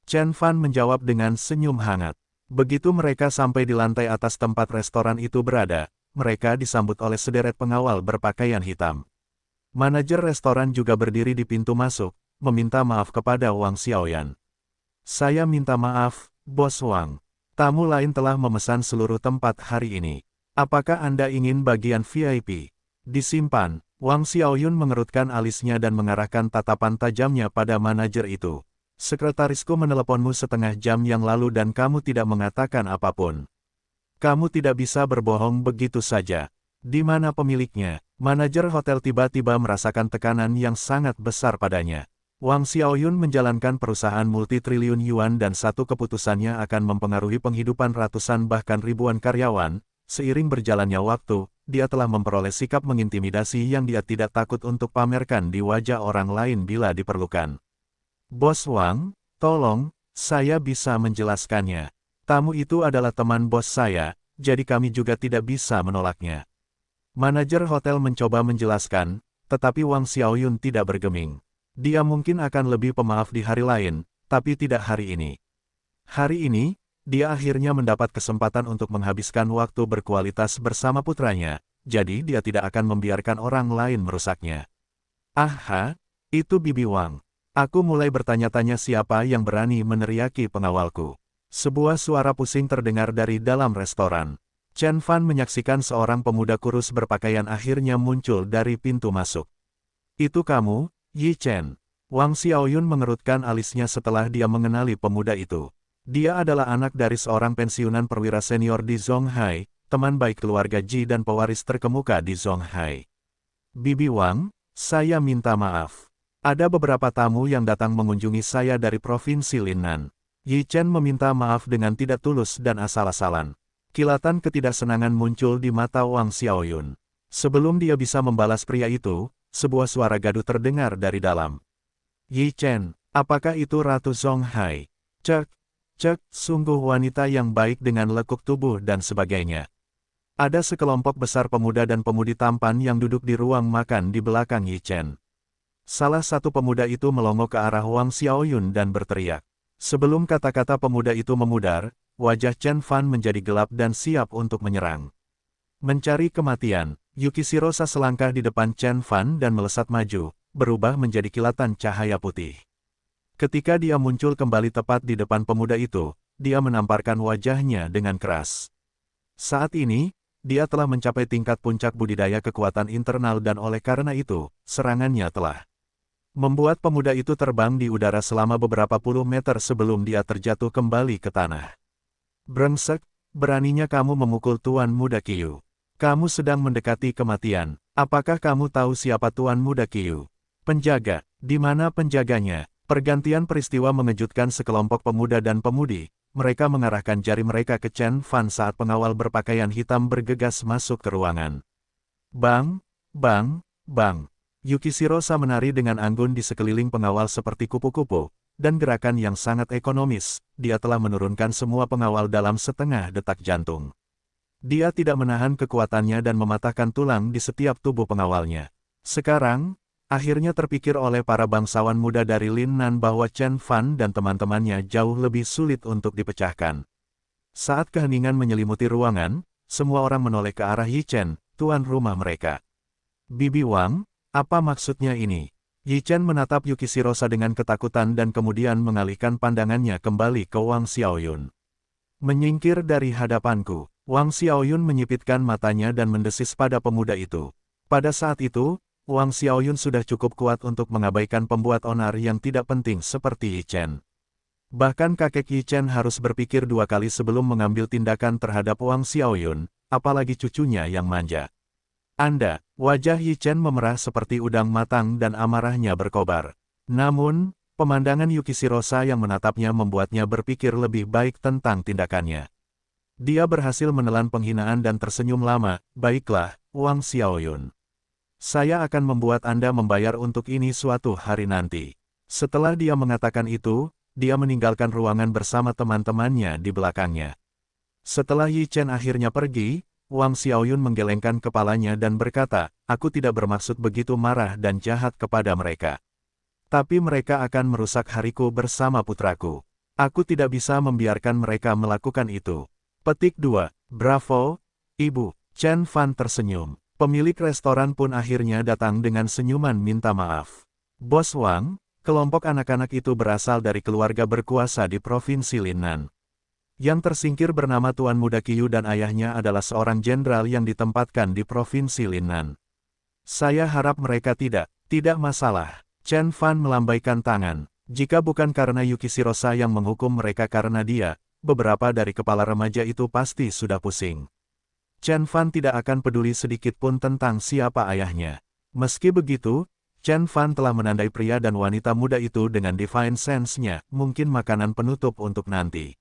Chen Fan menjawab dengan senyum hangat. Begitu mereka sampai di lantai atas tempat restoran itu berada, mereka disambut oleh sederet pengawal berpakaian hitam. Manajer restoran juga berdiri di pintu masuk, meminta maaf kepada Wang Xiaoyan. Saya minta maaf, Bos Wang. Tamu lain telah memesan seluruh tempat hari ini. Apakah Anda ingin bagian VIP? Disimpan. Wang Xiaoyun mengerutkan alisnya dan mengarahkan tatapan tajamnya pada manajer itu. Sekretarisku meneleponmu setengah jam yang lalu dan kamu tidak mengatakan apapun. Kamu tidak bisa berbohong begitu saja. Di mana pemiliknya? Manajer hotel tiba-tiba merasakan tekanan yang sangat besar padanya. Wang Xiaoyun menjalankan perusahaan multitriliun yuan dan satu keputusannya akan mempengaruhi penghidupan ratusan bahkan ribuan karyawan. Seiring berjalannya waktu, dia telah memperoleh sikap mengintimidasi yang dia tidak takut untuk pamerkan di wajah orang lain bila diperlukan. Bos Wang, tolong, saya bisa menjelaskannya. Tamu itu adalah teman bos saya, jadi kami juga tidak bisa menolaknya. Manajer hotel mencoba menjelaskan, tetapi Wang Xiaoyun tidak bergeming. Dia mungkin akan lebih pemaaf di hari lain, tapi tidak hari ini. Hari ini, dia akhirnya mendapat kesempatan untuk menghabiskan waktu berkualitas bersama putranya, jadi dia tidak akan membiarkan orang lain merusaknya. Aha, itu Bibi Wang. Aku mulai bertanya-tanya siapa yang berani meneriaki pengawalku. Sebuah suara pusing terdengar dari dalam restoran. Chen Fan menyaksikan seorang pemuda kurus berpakaian akhirnya muncul dari pintu masuk. Itu kamu, Yi Chen. Wang Xiaoyun mengerutkan alisnya setelah dia mengenali pemuda itu. Dia adalah anak dari seorang pensiunan perwira senior di Zonghai, teman baik keluarga Ji dan pewaris terkemuka di Zonghai. Bibi Wang, saya minta maaf. Ada beberapa tamu yang datang mengunjungi saya dari Provinsi Linnan. Yi Chen meminta maaf dengan tidak tulus dan asal-asalan. Kilatan ketidaksenangan muncul di mata Wang Xiaoyun. Sebelum dia bisa membalas pria itu, sebuah suara gaduh terdengar dari dalam. Yi Chen, apakah itu Ratu Zonghai? Cek, sungguh wanita yang baik dengan lekuk tubuh dan sebagainya. Ada sekelompok besar pemuda dan pemudi tampan yang duduk di ruang makan di belakang Yi Chen. Salah satu pemuda itu melongo ke arah Wang Xiaoyun dan berteriak. Sebelum kata-kata pemuda itu memudar, wajah Chen Fan menjadi gelap dan siap untuk menyerang. Mencari kematian, Yukishiro selangkah di depan Chen Fan dan melesat maju, berubah menjadi kilatan cahaya putih. Ketika dia muncul kembali tepat di depan pemuda itu, dia menamparkan wajahnya dengan keras. Saat ini, dia telah mencapai tingkat puncak budidaya kekuatan internal dan oleh karena itu, serangannya telah membuat pemuda itu terbang di udara selama beberapa puluh meter sebelum dia terjatuh kembali ke tanah. Brengsek, beraninya kamu memukul Tuan Muda Qiu. Kamu sedang mendekati kematian. Apakah kamu tahu siapa Tuan Muda Qiu? Penjaga, di mana penjaganya? Pergantian peristiwa mengejutkan sekelompok pemuda dan pemudi. Mereka mengarahkan jari mereka ke Chen Fan saat pengawal berpakaian hitam bergegas masuk ke ruangan. Bang, bang, bang. Yukishiro menari dengan anggun di sekeliling pengawal seperti kupu-kupu, dan gerakan yang sangat ekonomis, dia telah menurunkan semua pengawal dalam setengah detak jantung. Dia tidak menahan kekuatannya dan mematahkan tulang di setiap tubuh pengawalnya. Sekarang, akhirnya terpikir oleh para bangsawan muda dari Linnan bahwa Chen Fan dan teman-temannya jauh lebih sulit untuk dipecahkan. Saat keheningan menyelimuti ruangan, semua orang menoleh ke arah Yi Chen, tuan rumah mereka. Bibi Wang, apa maksudnya ini? Yi Chen menatap Yukishiro dengan ketakutan dan kemudian mengalihkan pandangannya kembali ke Wang Xiaoyun. Menyingkir dari hadapanku, Wang Xiaoyun menyipitkan matanya dan mendesis pada pemuda itu. Pada saat itu, Wang Xiaoyun sudah cukup kuat untuk mengabaikan pembuat onar yang tidak penting seperti Yi Chen. Bahkan kakek Yi Chen harus berpikir dua kali sebelum mengambil tindakan terhadap Wang Xiaoyun, apalagi cucunya yang manja. Wajah Yi Chen memerah seperti udang matang dan amarahnya berkobar. Namun, pemandangan Yukishiro yang menatapnya membuatnya berpikir lebih baik tentang tindakannya. Dia berhasil menelan penghinaan dan tersenyum lama. Baiklah, Wang Xiaoyun. Saya akan membuat Anda membayar untuk ini suatu hari nanti. Setelah dia mengatakan itu, dia meninggalkan ruangan bersama teman-temannya di belakangnya. Setelah Yi Chen akhirnya pergi, Wang Xiaoyun menggelengkan kepalanya dan berkata, aku tidak bermaksud begitu marah dan jahat kepada mereka. Tapi mereka akan merusak hariku bersama putraku. Aku tidak bisa membiarkan mereka melakukan itu. Petik 2. Bravo, Ibu. Chen Fan tersenyum. Pemilik restoran pun akhirnya datang dengan senyuman minta maaf. Bos Wang, kelompok anak-anak itu berasal dari keluarga berkuasa di Provinsi Linnan. Yang tersingkir bernama Tuan Muda Qiu dan ayahnya adalah seorang jenderal yang ditempatkan di Provinsi Linnan. Saya harap mereka tidak masalah. Chen Fan melambaikan tangan. Jika bukan karena Yukishirosa yang menghukum mereka karena dia, beberapa dari kepala remaja itu pasti sudah pusing. Chen Fan tidak akan peduli sedikit pun tentang siapa ayahnya. Meski begitu, Chen Fan telah menandai pria dan wanita muda itu dengan divine sense-nya, mungkin makanan penutup untuk nanti.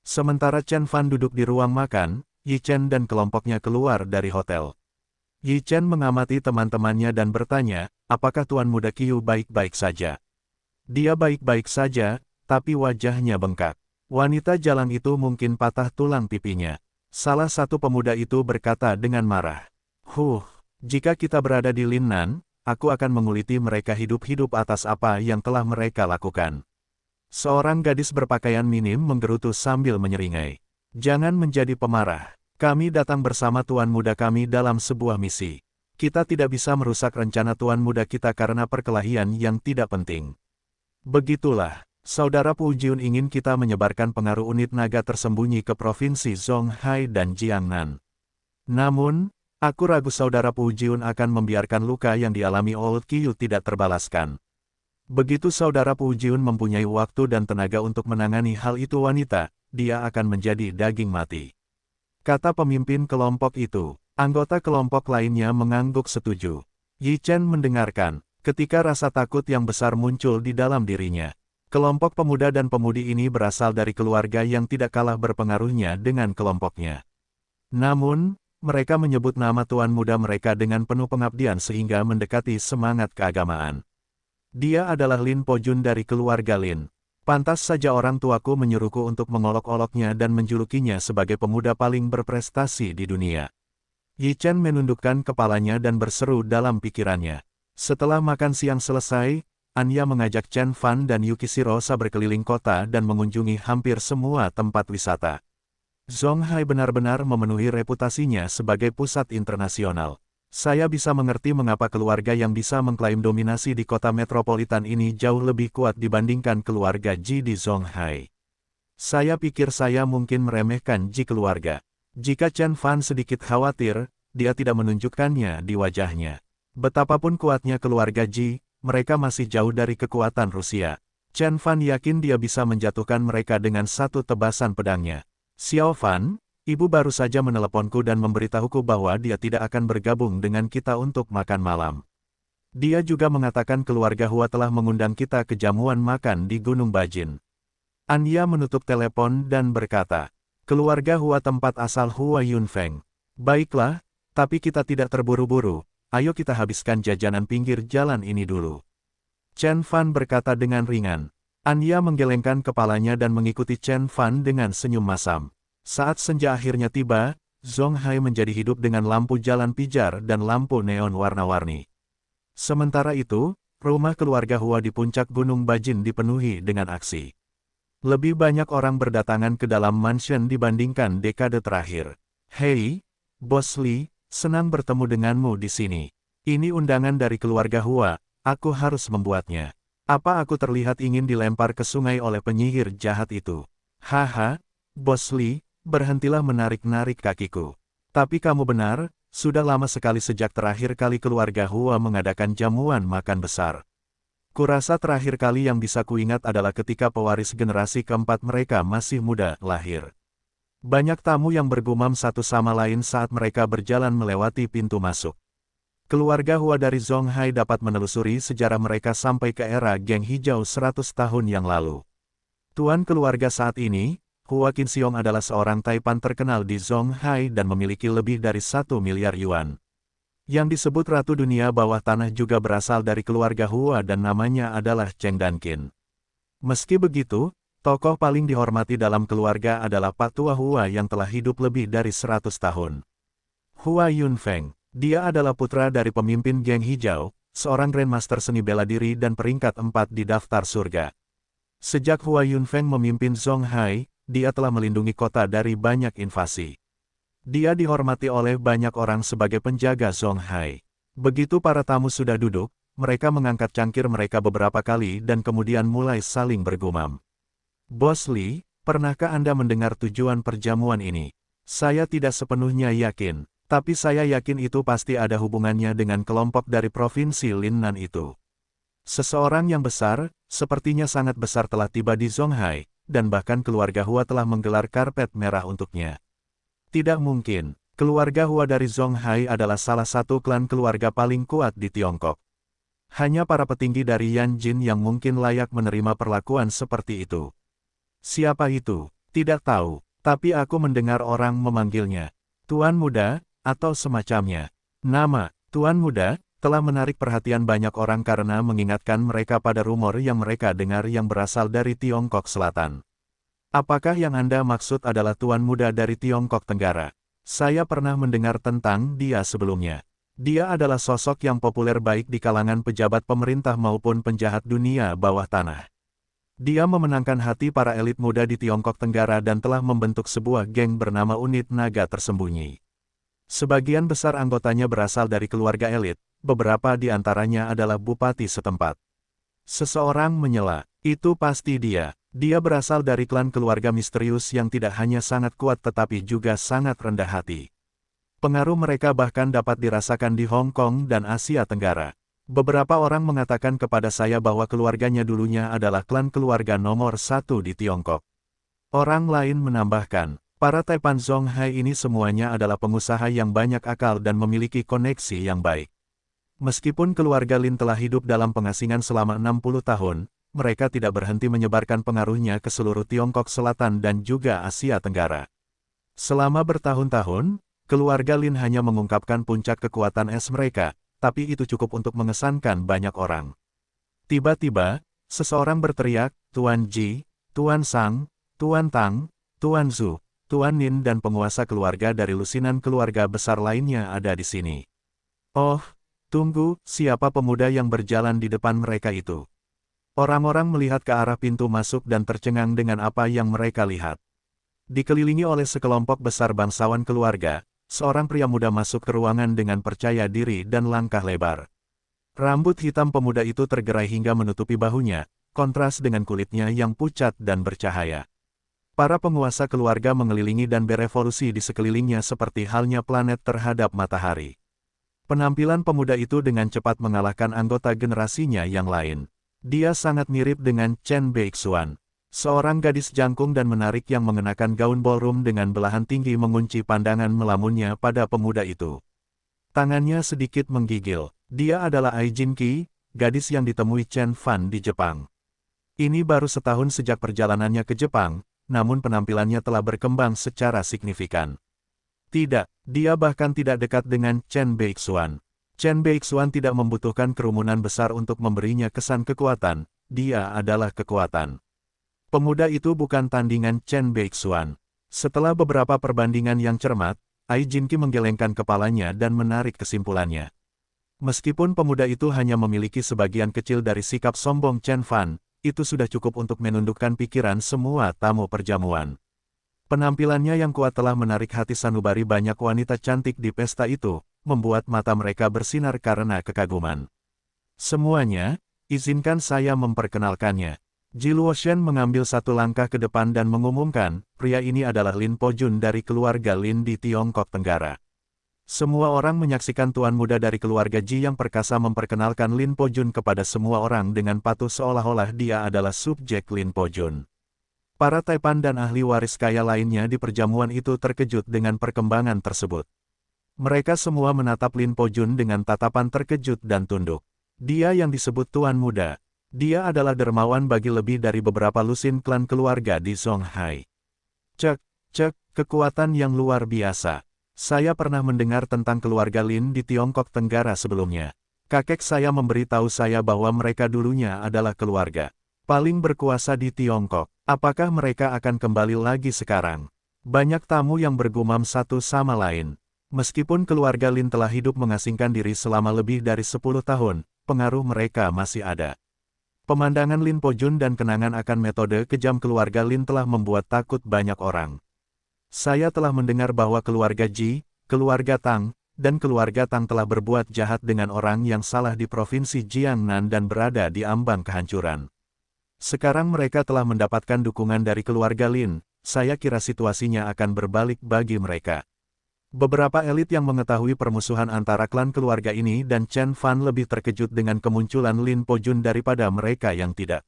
Sementara Chen Fan duduk di ruang makan, Yi Chen dan kelompoknya keluar dari hotel. Yi Chen mengamati teman-temannya dan bertanya, apakah Tuan Muda Qiu baik-baik saja? Dia baik-baik saja, tapi wajahnya bengkak. Wanita jalang itu mungkin patah tulang pipinya. Salah satu pemuda itu berkata dengan marah. Jika kita berada di Linnan, aku akan menguliti mereka hidup-hidup atas apa yang telah mereka lakukan. Seorang gadis berpakaian minim menggerutu sambil menyeringai. Jangan menjadi pemarah. Kami datang bersama Tuan Muda kami dalam sebuah misi. Kita tidak bisa merusak rencana Tuan Muda kita karena perkelahian yang tidak penting. Begitulah, Saudara Pu Jiun ingin kita menyebarkan pengaruh unit naga tersembunyi ke Provinsi Zonghai dan Jiangnan. Namun, aku ragu Saudara Pu Jiun akan membiarkan luka yang dialami Old Qiu tidak terbalaskan. Begitu Saudara Pu Jiun mempunyai waktu dan tenaga untuk menangani hal itu wanita, dia akan menjadi daging mati. Kata pemimpin kelompok itu. Anggota kelompok lainnya mengangguk setuju. Yi Chen mendengarkan. Ketika rasa takut yang besar muncul di dalam dirinya. Kelompok pemuda dan pemudi ini berasal dari keluarga yang tidak kalah berpengaruhnya dengan kelompoknya. Namun, mereka menyebut nama Tuan Muda mereka dengan penuh pengabdian sehingga mendekati semangat keagamaan. Dia adalah Lin Pojun dari keluarga Lin. Pantas saja orang tuaku menyuruhku untuk mengolok-oloknya dan menjulukinya sebagai pemuda paling berprestasi di dunia. Yi Chen menundukkan kepalanya dan berseru dalam pikirannya. Setelah makan siang selesai, Anya mengajak Chen Fan dan Yukishirosa berkeliling kota dan mengunjungi hampir semua tempat wisata. Zonghai benar-benar memenuhi reputasinya sebagai pusat internasional. Saya bisa mengerti mengapa keluarga yang bisa mengklaim dominasi di kota metropolitan ini jauh lebih kuat dibandingkan keluarga Ji di Zonghai. Saya pikir saya mungkin meremehkan Ji keluarga. Jika Chen Fan sedikit khawatir, dia tidak menunjukkannya di wajahnya. Betapapun kuatnya keluarga Ji, mereka masih jauh dari kekuatan Rusia. Chen Fan yakin dia bisa menjatuhkan mereka dengan satu tebasan pedangnya. Xiao Fan, ibu baru saja meneleponku dan memberitahuku bahwa dia tidak akan bergabung dengan kita untuk makan malam. Dia juga mengatakan keluarga Hua telah mengundang kita ke jamuan makan di Gunung Bajin. Anya menutup telepon dan berkata, keluarga Hua tempat asal Hua Yunfeng. Baiklah, tapi kita tidak terburu-buru. Ayo kita habiskan jajanan pinggir jalan ini dulu. Chen Fan berkata dengan ringan. Anya menggelengkan kepalanya dan mengikuti Chen Fan dengan senyum masam. Saat senja akhirnya tiba, Zonghai menjadi hidup dengan lampu jalan pijar dan lampu neon warna-warni. Sementara itu, rumah keluarga Hua di puncak Gunung Bajin dipenuhi dengan aksi. Lebih banyak orang berdatangan ke dalam mansion dibandingkan dekade terakhir. Hei, Bos Li. Senang bertemu denganmu di sini. Ini undangan dari keluarga Hua, aku harus membuatnya. Apa aku terlihat ingin dilempar ke sungai oleh penyihir jahat itu? Haha, Bos Li, berhentilah menarik-narik kakiku. Tapi kamu benar, sudah lama sekali sejak terakhir kali keluarga Hua mengadakan jamuan makan besar. Kurasa terakhir kali yang bisa kuingat adalah ketika pewaris generasi keempat mereka masih muda lahir. Banyak tamu yang bergumam satu sama lain saat mereka berjalan melewati pintu masuk. Keluarga Hua dari Zonghai dapat menelusuri sejarah mereka sampai ke era Geng Hijau 100 tahun yang lalu. Tuan keluarga saat ini, Hua Qinxiong adalah seorang taipan terkenal di Zonghai dan memiliki lebih dari 1 miliar yuan. Yang disebut Ratu Dunia Bawah Tanah juga berasal dari keluarga Hua dan namanya adalah Cheng Danqin. Meski begitu, tokoh paling dihormati dalam keluarga adalah Pak Tua Hua yang telah hidup lebih dari 100 tahun. Hua Yunfeng, dia adalah putra dari pemimpin Geng Hijau, seorang Grandmaster seni bela diri dan peringkat 4 di daftar surga. Sejak Hua Yunfeng memimpin Zonghai, dia telah melindungi kota dari banyak invasi. Dia dihormati oleh banyak orang sebagai penjaga Zonghai. Begitu para tamu sudah duduk, mereka mengangkat cangkir mereka beberapa kali dan kemudian mulai saling bergumam. Bos Li, pernahkah Anda mendengar tujuan perjamuan ini? Saya tidak sepenuhnya yakin, tapi saya yakin itu pasti ada hubungannya dengan kelompok dari provinsi Linnan itu. Seseorang yang besar, sepertinya sangat besar telah tiba di Zonghai, dan bahkan keluarga Hua telah menggelar karpet merah untuknya. Tidak mungkin, keluarga Hua dari Zonghai adalah salah satu klan keluarga paling kuat di Tiongkok. Hanya para petinggi dari Yanjin yang mungkin layak menerima perlakuan seperti itu. Siapa itu? Tidak tahu, tapi aku mendengar orang memanggilnya Tuan Muda, atau semacamnya. Nama Tuan Muda telah menarik perhatian banyak orang karena mengingatkan mereka pada rumor yang mereka dengar yang berasal dari Tiongkok Selatan. Apakah yang Anda maksud adalah Tuan Muda dari Tiongkok Tenggara? Saya pernah mendengar tentang dia sebelumnya. Dia adalah sosok yang populer baik di kalangan pejabat pemerintah maupun penjahat dunia bawah tanah. Dia memenangkan hati para elit muda di Tiongkok Tenggara dan telah membentuk sebuah geng bernama Unit Naga Tersembunyi. Sebagian besar anggotanya berasal dari keluarga elit, beberapa di antaranya adalah bupati setempat. Seseorang menyela, itu pasti dia. Dia berasal dari klan keluarga misterius yang tidak hanya sangat kuat tetapi juga sangat rendah hati. Pengaruh mereka bahkan dapat dirasakan di Hong Kong dan Asia Tenggara. Beberapa orang mengatakan kepada saya bahwa keluarganya dulunya adalah klan keluarga nomor 1 di Tiongkok. Orang lain menambahkan, para Taipan Zonghai ini semuanya adalah pengusaha yang banyak akal dan memiliki koneksi yang baik. Meskipun keluarga Lin telah hidup dalam pengasingan selama 60 tahun, mereka tidak berhenti menyebarkan pengaruhnya ke seluruh Tiongkok Selatan dan juga Asia Tenggara. Selama bertahun-tahun, keluarga Lin hanya mengungkapkan puncak kekuatan es mereka, tapi itu cukup untuk mengesankan banyak orang. Tiba-tiba, seseorang berteriak, Tuan Ji, Tuan Sang, Tuan Tang, Tuan Zhu, Tuan Nin dan penguasa keluarga dari lusinan keluarga besar lainnya ada di sini. Oh, tunggu, siapa pemuda yang berjalan di depan mereka itu? Orang-orang melihat ke arah pintu masuk dan tercengang dengan apa yang mereka lihat. Dikelilingi oleh sekelompok besar bangsawan keluarga, seorang pria muda masuk ke ruangan dengan percaya diri dan langkah lebar. Rambut hitam pemuda itu tergerai hingga menutupi bahunya, kontras dengan kulitnya yang pucat dan bercahaya. Para penguasa keluarga mengelilingi dan berevolusi di sekelilingnya seperti halnya planet terhadap matahari. Penampilan pemuda itu dengan cepat mengalahkan anggota generasinya yang lain. Dia sangat mirip dengan Chen Beixuan, seorang gadis jangkung dan menarik yang mengenakan gaun ballroom dengan belahan tinggi mengunci pandangan melamunnya pada pemuda itu. Tangannya sedikit menggigil. Dia adalah Ai Jinqi, gadis yang ditemui Chen Fan di Jepang. Ini baru setahun sejak perjalanannya ke Jepang, namun penampilannya telah berkembang secara signifikan. Tidak, dia bahkan tidak dekat dengan Chen Beixuan. Chen Beixuan tidak membutuhkan kerumunan besar untuk memberinya kesan kekuatan, dia adalah kekuatan. Pemuda itu bukan tandingan Chen Beixuan. Setelah beberapa perbandingan yang cermat, Ai Jinqi menggelengkan kepalanya dan menarik kesimpulannya. Meskipun pemuda itu hanya memiliki sebagian kecil dari sikap sombong Chen Fan, itu sudah cukup untuk menundukkan pikiran semua tamu perjamuan. Penampilannya yang kuat telah menarik hati sanubari banyak wanita cantik di pesta itu, membuat mata mereka bersinar karena kekaguman. Semuanya, izinkan saya memperkenalkannya. Ji Luoshen mengambil satu langkah ke depan dan mengumumkan, pria ini adalah Lin Pojun dari keluarga Lin di Tiongkok Tenggara. Semua orang menyaksikan tuan muda dari keluarga Ji yang perkasa memperkenalkan Lin Pojun kepada semua orang dengan patuh seolah-olah dia adalah subjek Lin Pojun. Para Taipan dan ahli waris kaya lainnya di perjamuan itu terkejut dengan perkembangan tersebut. Mereka semua menatap Lin Pojun dengan tatapan terkejut dan tunduk. Dia yang disebut Tuan Muda. Dia adalah dermawan bagi lebih dari beberapa lusin klan keluarga di Zonghai. Cek, kekuatan yang luar biasa. Saya pernah mendengar tentang keluarga Lin di Tiongkok Tenggara sebelumnya. Kakek saya memberitahu saya bahwa mereka dulunya adalah keluarga paling berkuasa di Tiongkok. Apakah mereka akan kembali lagi sekarang? Banyak tamu yang bergumam satu sama lain. Meskipun keluarga Lin telah hidup mengasingkan diri selama lebih dari 10 tahun, pengaruh mereka masih ada. Pemandangan Lin Pojun dan kenangan akan metode kejam keluarga Lin telah membuat takut banyak orang. Saya telah mendengar bahwa keluarga Ji, keluarga Tang, dan keluarga Tang telah berbuat jahat dengan orang yang salah di provinsi Jiangnan dan berada di ambang kehancuran. Sekarang mereka telah mendapatkan dukungan dari keluarga Lin, saya kira situasinya akan berbalik bagi mereka. Beberapa elit yang mengetahui permusuhan antara klan keluarga ini dan Chen Fan lebih terkejut dengan kemunculan Lin Pojun daripada mereka yang tidak.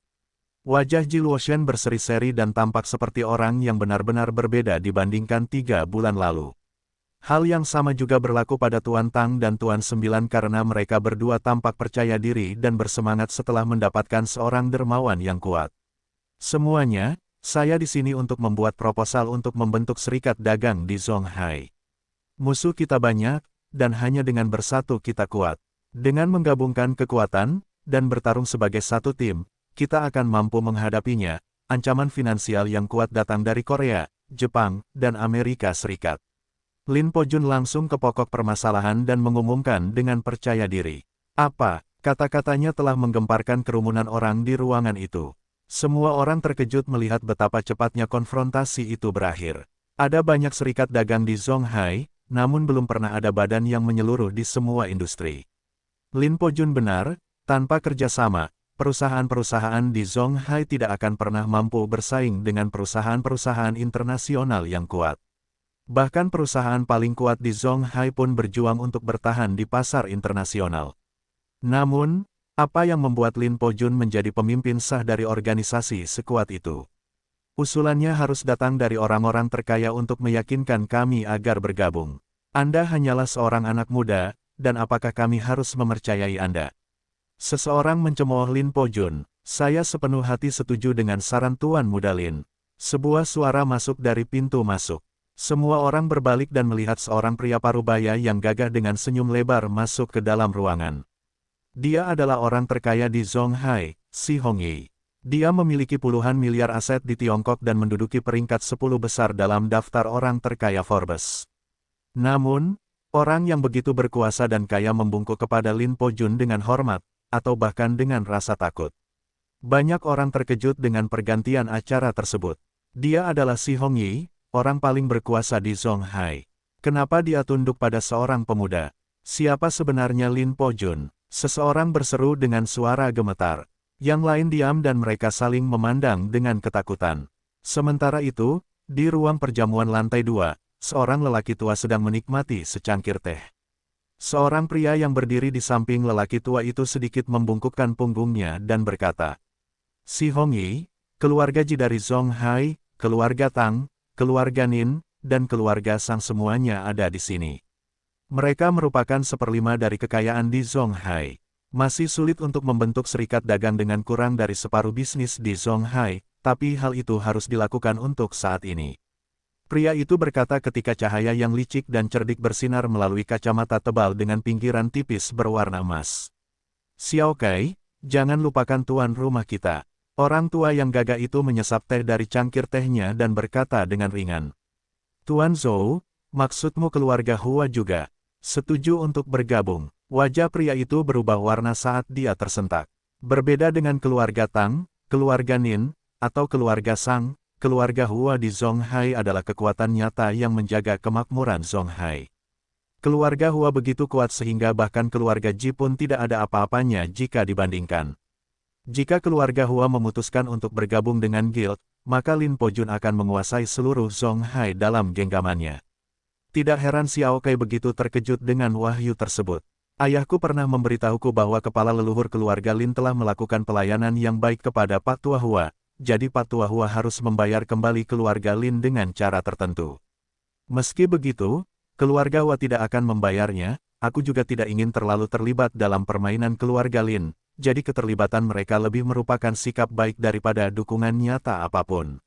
Wajah Ji Luoshen berseri-seri dan tampak seperti orang yang benar-benar berbeda dibandingkan 3 bulan lalu. Hal yang sama juga berlaku pada Tuan Tang dan Tuan Sembilan karena mereka berdua tampak percaya diri dan bersemangat setelah mendapatkan seorang dermawan yang kuat. Semuanya, saya di sini untuk membuat proposal untuk membentuk serikat dagang di Zonghai. Musuh kita banyak, dan hanya dengan bersatu kita kuat. Dengan menggabungkan kekuatan, dan bertarung sebagai satu tim, kita akan mampu menghadapinya. Ancaman finansial yang kuat datang dari Korea, Jepang, dan Amerika Serikat. Lin Pojun langsung ke pokok permasalahan dan mengumumkan dengan percaya diri. Apa? Kata-katanya telah menggemparkan kerumunan orang di ruangan itu. Semua orang terkejut melihat betapa cepatnya konfrontasi itu berakhir. Ada banyak serikat dagang di Zonghai, namun belum pernah ada badan yang menyeluruh di semua industri. Lin Pojun benar, tanpa kerjasama, perusahaan-perusahaan di Zonghai tidak akan pernah mampu bersaing dengan perusahaan-perusahaan internasional yang kuat. Bahkan perusahaan paling kuat di Zonghai pun berjuang untuk bertahan di pasar internasional. Namun, apa yang membuat Lin Pojun menjadi pemimpin sah dari organisasi sekuat itu? Usulannya harus datang dari orang-orang terkaya untuk meyakinkan kami agar bergabung. Anda hanyalah seorang anak muda, dan apakah kami harus mempercayai Anda? Seseorang mencemooh Lin Pojun. Saya sepenuh hati setuju dengan saran Tuan Muda Lin. Sebuah suara masuk dari pintu masuk. Semua orang berbalik dan melihat seorang pria parubaya yang gagah dengan senyum lebar masuk ke dalam ruangan. Dia adalah orang terkaya di Zonghai, Si Hongyi. Dia memiliki puluhan miliar aset di Tiongkok dan menduduki peringkat 10 besar dalam daftar orang terkaya Forbes. Namun, orang yang begitu berkuasa dan kaya membungkuk kepada Lin Pojun dengan hormat, atau bahkan dengan rasa takut. Banyak orang terkejut dengan pergantian acara tersebut. Dia adalah Si Hongyi, orang paling berkuasa di Zonghai. Kenapa dia tunduk pada seorang pemuda? Siapa sebenarnya Lin Pojun? Seseorang berseru dengan suara gemetar. Yang lain diam dan mereka saling memandang dengan ketakutan. Sementara itu, di ruang perjamuan lantai 2, seorang lelaki tua sedang menikmati secangkir teh. Seorang pria yang berdiri di samping lelaki tua itu sedikit membungkukkan punggungnya dan berkata, Si Hongyi, keluarga Ji dari Zonghai, keluarga Tang, keluarga Nin, dan keluarga Sang semuanya ada di sini. Mereka merupakan 1/5 dari kekayaan di Zonghai. Masih sulit untuk membentuk serikat dagang dengan kurang dari separuh bisnis di Zonghai, tapi hal itu harus dilakukan untuk saat ini. Pria itu berkata ketika cahaya yang licik dan cerdik bersinar melalui kacamata tebal dengan pinggiran tipis berwarna emas. Xiao Kai, jangan lupakan tuan rumah kita. Orang tua yang gagah itu menyesap teh dari cangkir tehnya dan berkata dengan ringan. Tuan Zhou, maksudmu keluarga Hua juga? Setuju untuk bergabung. Wajah pria itu berubah warna saat dia tersentak. Berbeda dengan keluarga Tang, keluarga Nin, atau keluarga Sang, keluarga Hua di Zonghai adalah kekuatan nyata yang menjaga kemakmuran Zonghai. Keluarga Hua begitu kuat sehingga bahkan keluarga Ji pun tidak ada apa-apanya jika dibandingkan. Jika keluarga Hua memutuskan untuk bergabung dengan Guild, maka Lin Pojun akan menguasai seluruh Zonghai dalam genggamannya. Tidak heran Xiao Kai begitu terkejut dengan wahyu tersebut. Ayahku pernah memberitahuku bahwa kepala leluhur keluarga Lin telah melakukan pelayanan yang baik kepada Pak Tua Hua, jadi Pak Tua Hua harus membayar kembali keluarga Lin dengan cara tertentu. Meski begitu, keluarga Hua tidak akan membayarnya, aku juga tidak ingin terlalu terlibat dalam permainan keluarga Lin, jadi keterlibatan mereka lebih merupakan sikap baik daripada dukungan nyata apapun.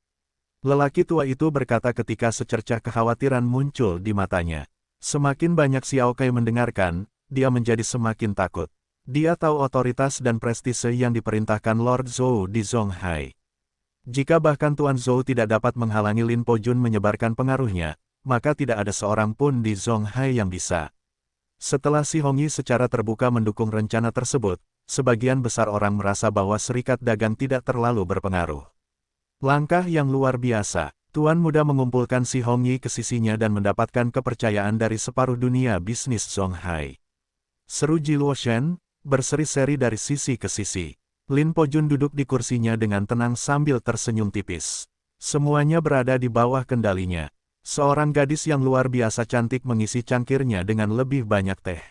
Lelaki tua itu berkata ketika secercah kekhawatiran muncul di matanya. Semakin banyak Xiao Kai mendengarkan, dia menjadi semakin takut. Dia tahu otoritas dan prestise yang diperintahkan Lord Zhou di Zonghai. Jika bahkan Tuan Zhou tidak dapat menghalangi Lin Pojun menyebarkan pengaruhnya, maka tidak ada seorang pun di Zonghai yang bisa. Setelah Si Hongyi secara terbuka mendukung rencana tersebut, sebagian besar orang merasa bahwa serikat dagang tidak terlalu berpengaruh. Langkah yang luar biasa. Tuan muda mengumpulkan si Hongyi ke sisinya dan mendapatkan kepercayaan dari separuh dunia bisnis Zonghai. Seru Ji Luoshen, berseri-seri dari sisi ke sisi. Lin Pojun duduk di kursinya dengan tenang sambil tersenyum tipis. Semuanya berada di bawah kendalinya. Seorang gadis yang luar biasa cantik mengisi cangkirnya dengan lebih banyak teh.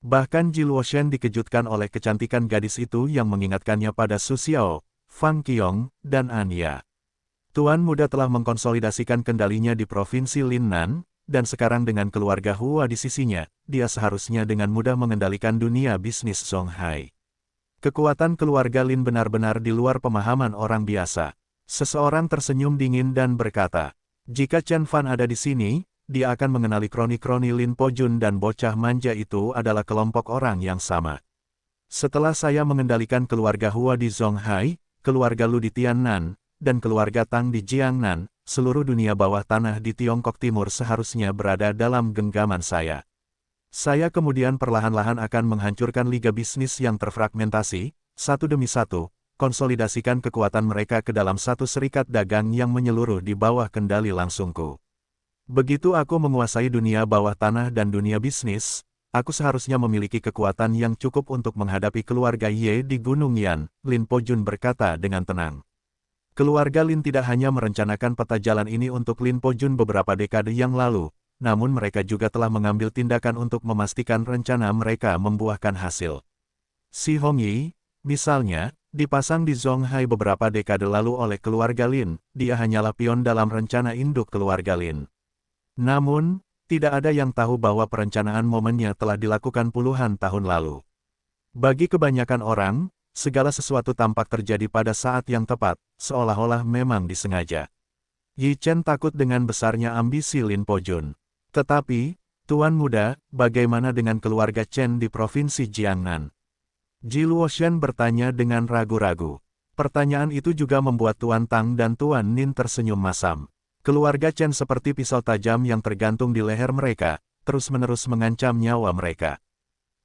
Bahkan Ji Luoshen dikejutkan oleh kecantikan gadis itu yang mengingatkannya pada Su Xiao, Fang Qiong, dan Anya. Tuan muda telah mengkonsolidasikan kendalinya di Provinsi Linnan, dan sekarang dengan keluarga Hua di sisinya, dia seharusnya dengan mudah mengendalikan dunia bisnis Zonghai. Kekuatan keluarga Lin benar-benar di luar pemahaman orang biasa. Seseorang tersenyum dingin dan berkata, jika Chen Fan ada di sini, dia akan mengenali kroni-kroni Lin Pojun dan bocah manja itu adalah kelompok orang yang sama. Setelah saya mengendalikan keluarga Hua di Zonghai, keluarga Lu di Tiannan, dan keluarga Tang di Jiangnan, seluruh dunia bawah tanah di Tiongkok Timur seharusnya berada dalam genggaman saya. Saya kemudian perlahan-lahan akan menghancurkan liga bisnis yang terfragmentasi, satu demi satu, konsolidasikan kekuatan mereka ke dalam satu serikat dagang yang menyeluruh di bawah kendali langsungku. Begitu aku menguasai dunia bawah tanah dan dunia bisnis, aku seharusnya memiliki kekuatan yang cukup untuk menghadapi keluarga Ye di Gunung Yan, Lin Pojun berkata dengan tenang. Keluarga Lin tidak hanya merencanakan peta jalan ini untuk Lin Pojun beberapa dekade yang lalu, namun mereka juga telah mengambil tindakan untuk memastikan rencana mereka membuahkan hasil. Si Hongyi, misalnya, dipasang di Zonghai beberapa dekade lalu oleh keluarga Lin, dia hanyalah pion dalam rencana induk keluarga Lin. Namun, tidak ada yang tahu bahwa perencanaan momennya telah dilakukan puluhan tahun lalu. Bagi kebanyakan orang, segala sesuatu tampak terjadi pada saat yang tepat, seolah-olah memang disengaja. Yi Chen takut dengan besarnya ambisi Lin Pojun. Tetapi, Tuan Muda, bagaimana dengan keluarga Chen di Provinsi Jiangnan? Ji Luoshen bertanya dengan ragu-ragu. Pertanyaan itu juga membuat Tuan Tang dan Tuan Nin tersenyum masam. Keluarga Chen seperti pisau tajam yang tergantung di leher mereka, terus-menerus mengancam nyawa mereka.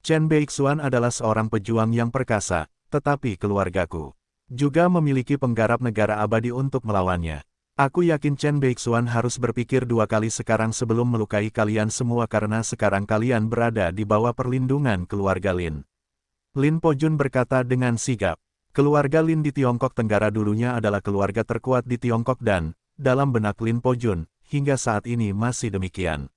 Chen Beixuan adalah seorang pejuang yang perkasa, tetapi keluargaku juga memiliki penggarap negara abadi untuk melawannya. Aku yakin Chen Beixuan harus berpikir dua kali sekarang sebelum melukai kalian semua karena sekarang kalian berada di bawah perlindungan keluarga Lin. Lin Pojun berkata dengan sigap. Keluarga Lin di Tiongkok Tenggara dulunya adalah keluarga terkuat di Tiongkok dan, dalam benak Lin Pojun, hingga saat ini masih demikian.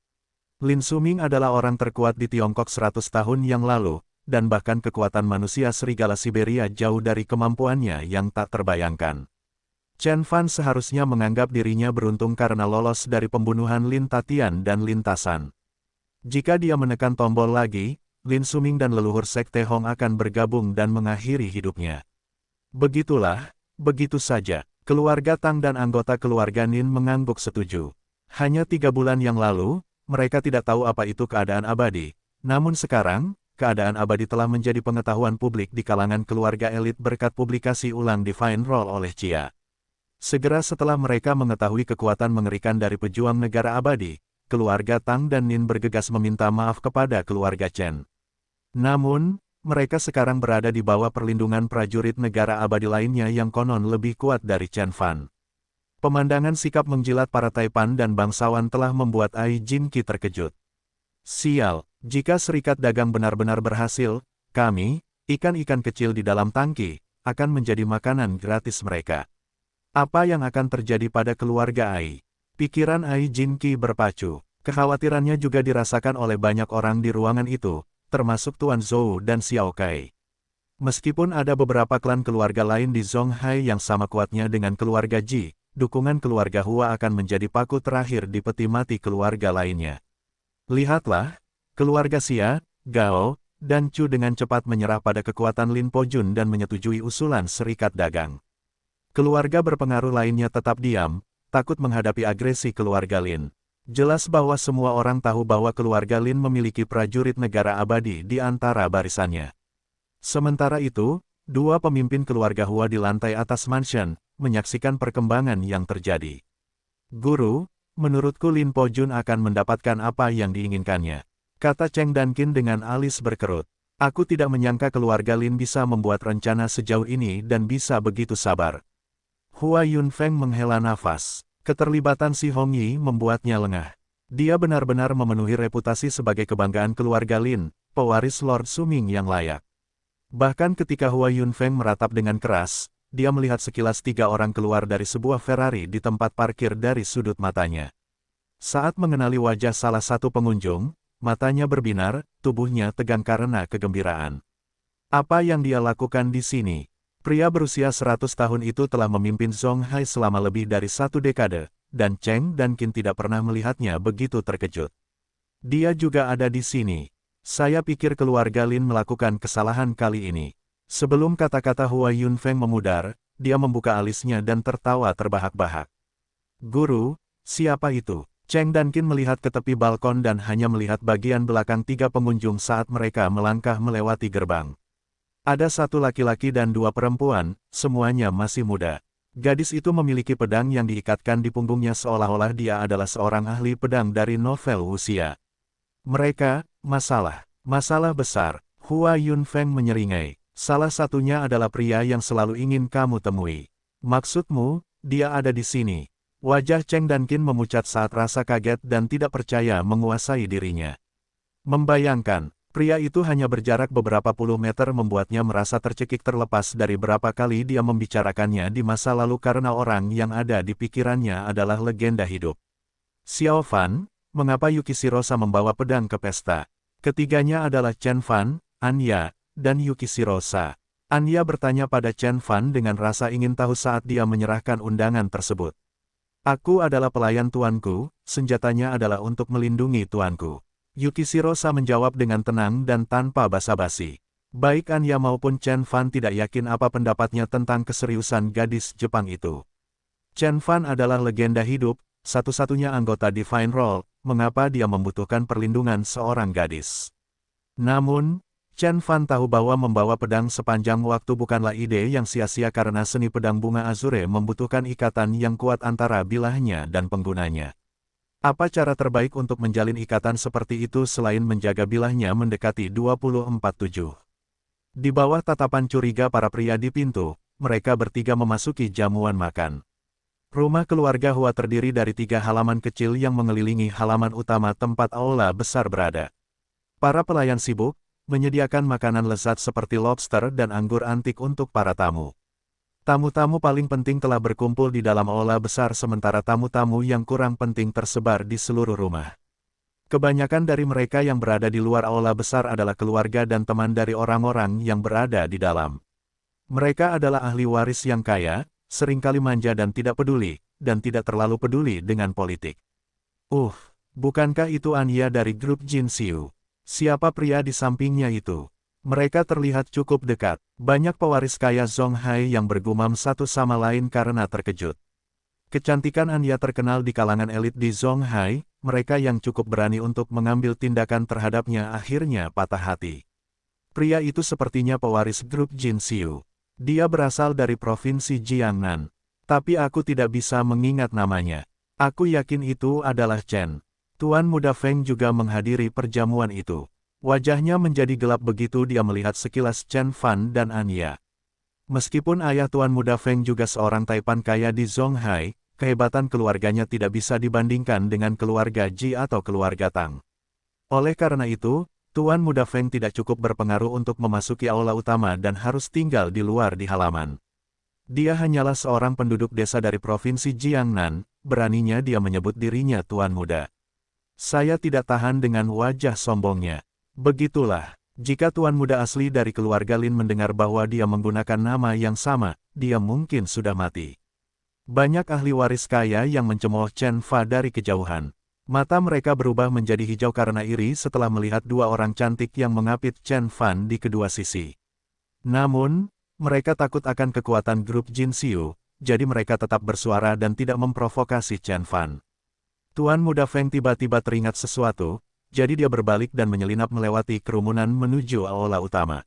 Lin Suming adalah orang terkuat di Tiongkok 100 tahun yang lalu, dan bahkan kekuatan manusia serigala Siberia jauh dari kemampuannya yang tak terbayangkan. Chen Fan seharusnya menganggap dirinya beruntung karena lolos dari pembunuhan Lin Tatian dan Lin Tasan. Jika dia menekan tombol lagi, Lin Suming dan leluhur Sekte Hong akan bergabung dan mengakhiri hidupnya. Begitulah, begitu saja, keluarga Tang dan anggota keluarga Nin mengangguk setuju. Hanya 3 bulan yang lalu, mereka tidak tahu apa itu keadaan abadi, namun sekarang, keadaan abadi telah menjadi pengetahuan publik di kalangan keluarga elit berkat publikasi ulang Divine Roll oleh Chia. Segera setelah mereka mengetahui kekuatan mengerikan dari pejuang negara abadi, keluarga Tang dan Nin bergegas meminta maaf kepada keluarga Chen. Namun, mereka sekarang berada di bawah perlindungan prajurit negara abadi lainnya yang konon lebih kuat dari Chen Fan. Pemandangan sikap menjilat para Taipan dan bangsawan telah membuat Ai Jinqi terkejut. Sial, jika serikat dagang benar-benar berhasil, kami, ikan-ikan kecil di dalam tangki, akan menjadi makanan gratis mereka. Apa yang akan terjadi pada keluarga Ai? Pikiran Ai Jinqi berpacu. Kekhawatirannya juga dirasakan oleh banyak orang di ruangan itu, termasuk Tuan Zhou dan Xiao Kai. Meskipun ada beberapa klan keluarga lain di Zonghai yang sama kuatnya dengan keluarga Ji, dukungan keluarga Hua akan menjadi paku terakhir di peti mati keluarga lainnya. Lihatlah, keluarga Xia, Gao, dan Chu dengan cepat menyerah pada kekuatan Lin Pojun dan menyetujui usulan serikat dagang. Keluarga berpengaruh lainnya tetap diam, takut menghadapi agresi keluarga Lin. Jelas bahwa semua orang tahu bahwa keluarga Lin memiliki prajurit negara abadi di antara barisannya. Sementara itu, 2 pemimpin keluarga Hua di lantai atas mansion, menyaksikan perkembangan yang terjadi. Guru, menurutku Lin Pojun akan mendapatkan apa yang diinginkannya, kata Cheng Dankin dengan alis berkerut. Aku tidak menyangka keluarga Lin bisa membuat rencana sejauh ini dan bisa begitu sabar. Hua Yunfeng menghela nafas. Keterlibatan si Hong Yi membuatnya lengah. Dia benar-benar memenuhi reputasi sebagai kebanggaan keluarga Lin, pewaris Lord Suming yang layak. Bahkan ketika Hua Yunfeng meratap dengan keras, dia melihat sekilas 3 orang keluar dari sebuah Ferrari di tempat parkir dari sudut matanya. Saat mengenali wajah salah satu pengunjung, matanya berbinar, tubuhnya tegang karena kegembiraan. Apa yang dia lakukan di sini? Pria berusia 100 tahun itu telah memimpin Zonghai selama lebih dari 1 dekade, dan Cheng dan Qin tidak pernah melihatnya begitu terkejut. Dia juga ada di sini. Saya pikir keluarga Lin melakukan kesalahan kali ini. Sebelum kata-kata Hua Yunfeng memudar, dia membuka alisnya dan tertawa terbahak-bahak. Guru, siapa itu? Cheng dan Qin melihat ke tepi balkon dan hanya melihat bagian belakang 3 pengunjung saat mereka melangkah melewati gerbang. Ada 1 laki-laki dan 2 perempuan, semuanya masih muda. Gadis itu memiliki pedang yang diikatkan di punggungnya seolah-olah dia adalah seorang ahli pedang dari novel wuxia. Mereka, masalah besar. Hua Yunfeng menyeringai. Salah satunya adalah pria yang selalu ingin kamu temui. Maksudmu, dia ada di sini. Wajah Cheng dan Qin memucat saat rasa kaget dan tidak percaya menguasai dirinya. Membayangkan, pria itu hanya berjarak beberapa puluh meter membuatnya merasa tercekik terlepas dari berapa kali dia membicarakannya di masa lalu karena orang yang ada di pikirannya adalah legenda hidup. Xiao Fan, mengapa Yukishirosa membawa pedang ke pesta? Ketiganya adalah Chen Fan, Anya, dan Yukishirosa. Anya bertanya pada Chen Fan dengan rasa ingin tahu saat dia menyerahkan undangan tersebut. Aku adalah pelayan tuanku, senjatanya adalah untuk melindungi tuanku. Yukishirosa menjawab dengan tenang dan tanpa basa-basi. Baik Anya maupun Chen Fan tidak yakin apa pendapatnya tentang keseriusan gadis Jepang itu. Chen Fan adalah legenda hidup, satu-satunya anggota Divine Roll, mengapa dia membutuhkan perlindungan seorang gadis. Namun, Chen Fan tahu bahwa membawa pedang sepanjang waktu bukanlah ide yang sia-sia karena seni pedang bunga azure membutuhkan ikatan yang kuat antara bilahnya dan penggunanya. Apa cara terbaik untuk menjalin ikatan seperti itu selain menjaga bilahnya mendekati 24/7? Di bawah tatapan curiga para pria di pintu, mereka bertiga memasuki jamuan makan. Rumah keluarga Hua terdiri dari 3 halaman kecil yang mengelilingi halaman utama tempat aula besar berada. Para pelayan sibuk, menyediakan makanan lezat seperti lobster dan anggur antik untuk para tamu. Tamu-tamu paling penting telah berkumpul di dalam aula besar sementara tamu-tamu yang kurang penting tersebar di seluruh rumah. Kebanyakan dari mereka yang berada di luar aula besar adalah keluarga dan teman dari orang-orang yang berada di dalam. Mereka adalah ahli waris yang kaya, seringkali manja dan tidak terlalu peduli dengan politik. Bukankah itu Anya dari grup Jin Xiu? Siapa pria di sampingnya itu? Mereka terlihat cukup dekat. Banyak pewaris kaya Zonghai yang bergumam satu sama lain karena terkejut. Kecantikan Anya terkenal di kalangan elit di Zonghai, mereka yang cukup berani untuk mengambil tindakan terhadapnya akhirnya patah hati. Pria itu sepertinya pewaris grup Jin Xiu. Dia berasal dari provinsi Jiangnan. Tapi aku tidak bisa mengingat namanya. Aku yakin itu adalah Chen. Tuan Muda Feng juga menghadiri perjamuan itu. Wajahnya menjadi gelap begitu dia melihat sekilas Chen Fan dan Anya. Meskipun ayah Tuan Muda Feng juga seorang taipan kaya di Zonghai, kehebatan keluarganya tidak bisa dibandingkan dengan keluarga Ji atau keluarga Tang. Oleh karena itu, Tuan Muda Feng tidak cukup berpengaruh untuk memasuki aula utama dan harus tinggal di luar di halaman. Dia hanyalah seorang penduduk desa dari provinsi Jiangnan, beraninya dia menyebut dirinya Tuan Muda. Saya tidak tahan dengan wajah sombongnya. Begitulah, jika Tuan Muda asli dari keluarga Lin mendengar bahwa dia menggunakan nama yang sama, dia mungkin sudah mati. Banyak ahli waris kaya yang mencemooh Chen Fa dari kejauhan. Mata mereka berubah menjadi hijau karena iri setelah melihat 2 orang cantik yang mengapit Chen Fan di kedua sisi. Namun, mereka takut akan kekuatan grup Jin Xiu, jadi mereka tetap bersuara dan tidak memprovokasi Chen Fan. Tuan Muda Feng tiba-tiba teringat sesuatu, jadi dia berbalik dan menyelinap melewati kerumunan menuju aula utama.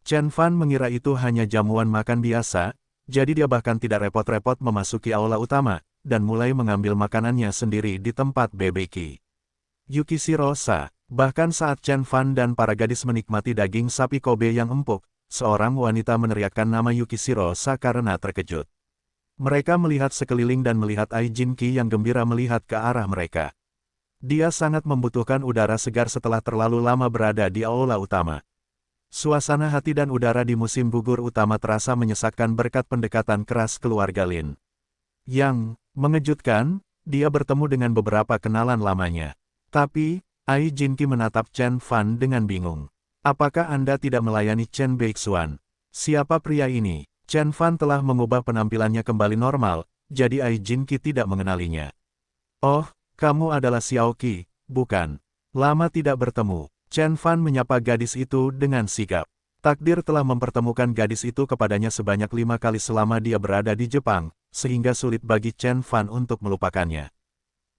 Chen Fan mengira itu hanya jamuan makan biasa, jadi dia bahkan tidak repot-repot memasuki aula utama, dan mulai mengambil makanannya sendiri di tempat BBQ. Yukishirosa, Bahkan saat Chen Fan dan para gadis menikmati daging sapi Kobe yang empuk, seorang wanita meneriakkan nama Yukishiro Sa karena terkejut. Mereka melihat sekeliling dan melihat Ai Jinki yang gembira melihat ke arah mereka. Dia sangat membutuhkan udara segar setelah terlalu lama berada di aula utama. Suasana hati dan udara di musim gugur utama terasa menyesakkan berkat pendekatan keras keluarga Lin. Yang mengejutkan, dia bertemu dengan beberapa kenalan lamanya. Tapi, Ai Jinki menatap Chen Fan dengan bingung. Apakah Anda tidak melayani Chen Beixuan? Siapa pria ini? Chen Fan telah mengubah penampilannya kembali normal, jadi Ai Jinki tidak mengenalinya. Oh, kamu adalah Xiao Qi, bukan? Lama tidak bertemu. Chen Fan menyapa gadis itu dengan sigap. Takdir telah mempertemukan gadis itu kepadanya sebanyak 5 kali selama dia berada di Jepang, sehingga sulit bagi Chen Fan untuk melupakannya.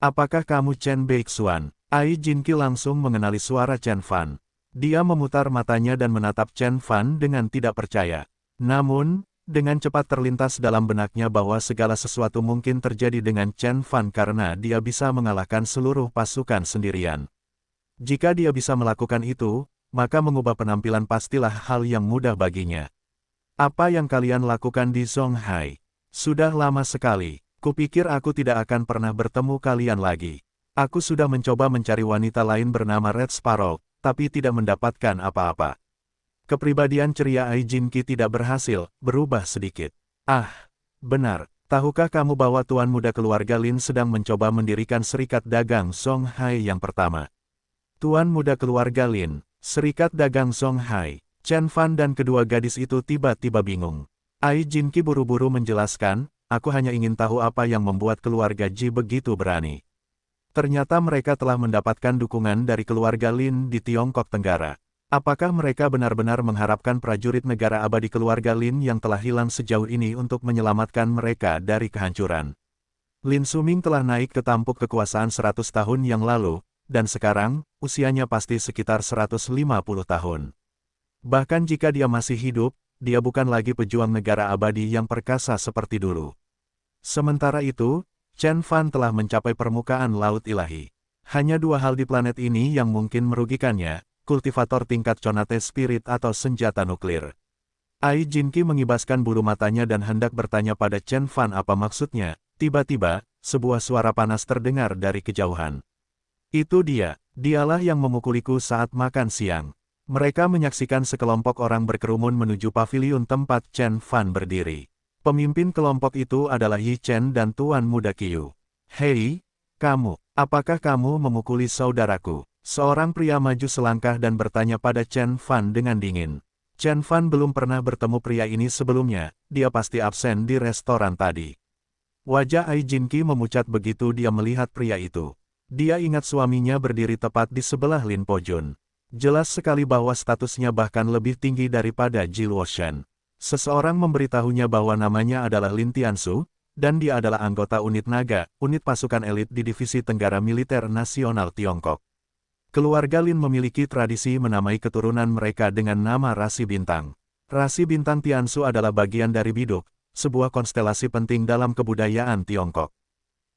Apakah kamu Chen Beixuan? Ai Jinki langsung mengenali suara Chen Fan. Dia memutar matanya dan menatap Chen Fan dengan tidak percaya. Namun, dengan cepat terlintas dalam benaknya bahwa segala sesuatu mungkin terjadi dengan Chen Fan karena dia bisa mengalahkan seluruh pasukan sendirian. Jika dia bisa melakukan itu, maka mengubah penampilan pastilah hal yang mudah baginya. Apa yang kalian lakukan di Zonghai? Sudah lama sekali, kupikir aku tidak akan pernah bertemu kalian lagi. Aku sudah mencoba mencari wanita lain bernama Red Sparrow, tapi tidak mendapatkan apa-apa. Kepribadian ceria Ai Jinki tidak berhasil berubah sedikit. Ah, benar. Tahukah kamu bahwa Tuan Muda keluarga Lin sedang mencoba mendirikan serikat dagang Zonghai yang pertama? Tuan Muda keluarga Lin, serikat dagang Zonghai. Chen Fan dan kedua gadis itu tiba-tiba bingung. Ai Jinki buru-buru menjelaskan, aku hanya ingin tahu apa yang membuat keluarga Ji begitu berani. Ternyata mereka telah mendapatkan dukungan dari keluarga Lin di Tiongkok Tenggara. Apakah mereka benar-benar mengharapkan prajurit negara abadi keluarga Lin yang telah hilang sejauh ini untuk menyelamatkan mereka dari kehancuran? Lin Suming telah naik ke tampuk kekuasaan 100 tahun yang lalu, dan sekarang, usianya pasti sekitar 150 tahun. Bahkan jika dia masih hidup, dia bukan lagi pejuang negara abadi yang perkasa seperti dulu. Sementara itu, Chen Fan telah mencapai permukaan laut ilahi. Hanya 2 hal di planet ini yang mungkin merugikannya, kultivator tingkat Conate Spirit atau senjata nuklir. Ai Jinki mengibaskan bulu matanya dan hendak bertanya pada Chen Fan apa maksudnya. Tiba-tiba, sebuah suara panas terdengar dari kejauhan. Itu dia, dialah yang memukuliku saat makan siang. Mereka menyaksikan sekelompok orang berkerumun menuju paviliun tempat Chen Fan berdiri. Pemimpin kelompok itu adalah Yi Chen dan Tuan Muda Qiu. Hei, kamu, apakah kamu memukuli saudaraku? Seorang pria maju selangkah dan bertanya pada Chen Fan dengan dingin. Chen Fan belum pernah bertemu pria ini sebelumnya, dia pasti absen di restoran tadi. Wajah Ai Jinki memucat begitu dia melihat pria itu. Dia ingat suaminya berdiri tepat di sebelah Lin Pojun. Jelas sekali bahwa statusnya bahkan lebih tinggi daripada Ji Luoshan. Seseorang memberitahunya bahwa namanya adalah Lin Tiansu, dan dia adalah anggota unit naga, unit pasukan elit di Divisi Tenggara Militer Nasional Tiongkok. Keluarga Lin memiliki tradisi menamai keturunan mereka dengan nama rasi bintang. Rasi bintang Tiansu adalah bagian dari biduk, sebuah konstelasi penting dalam kebudayaan Tiongkok.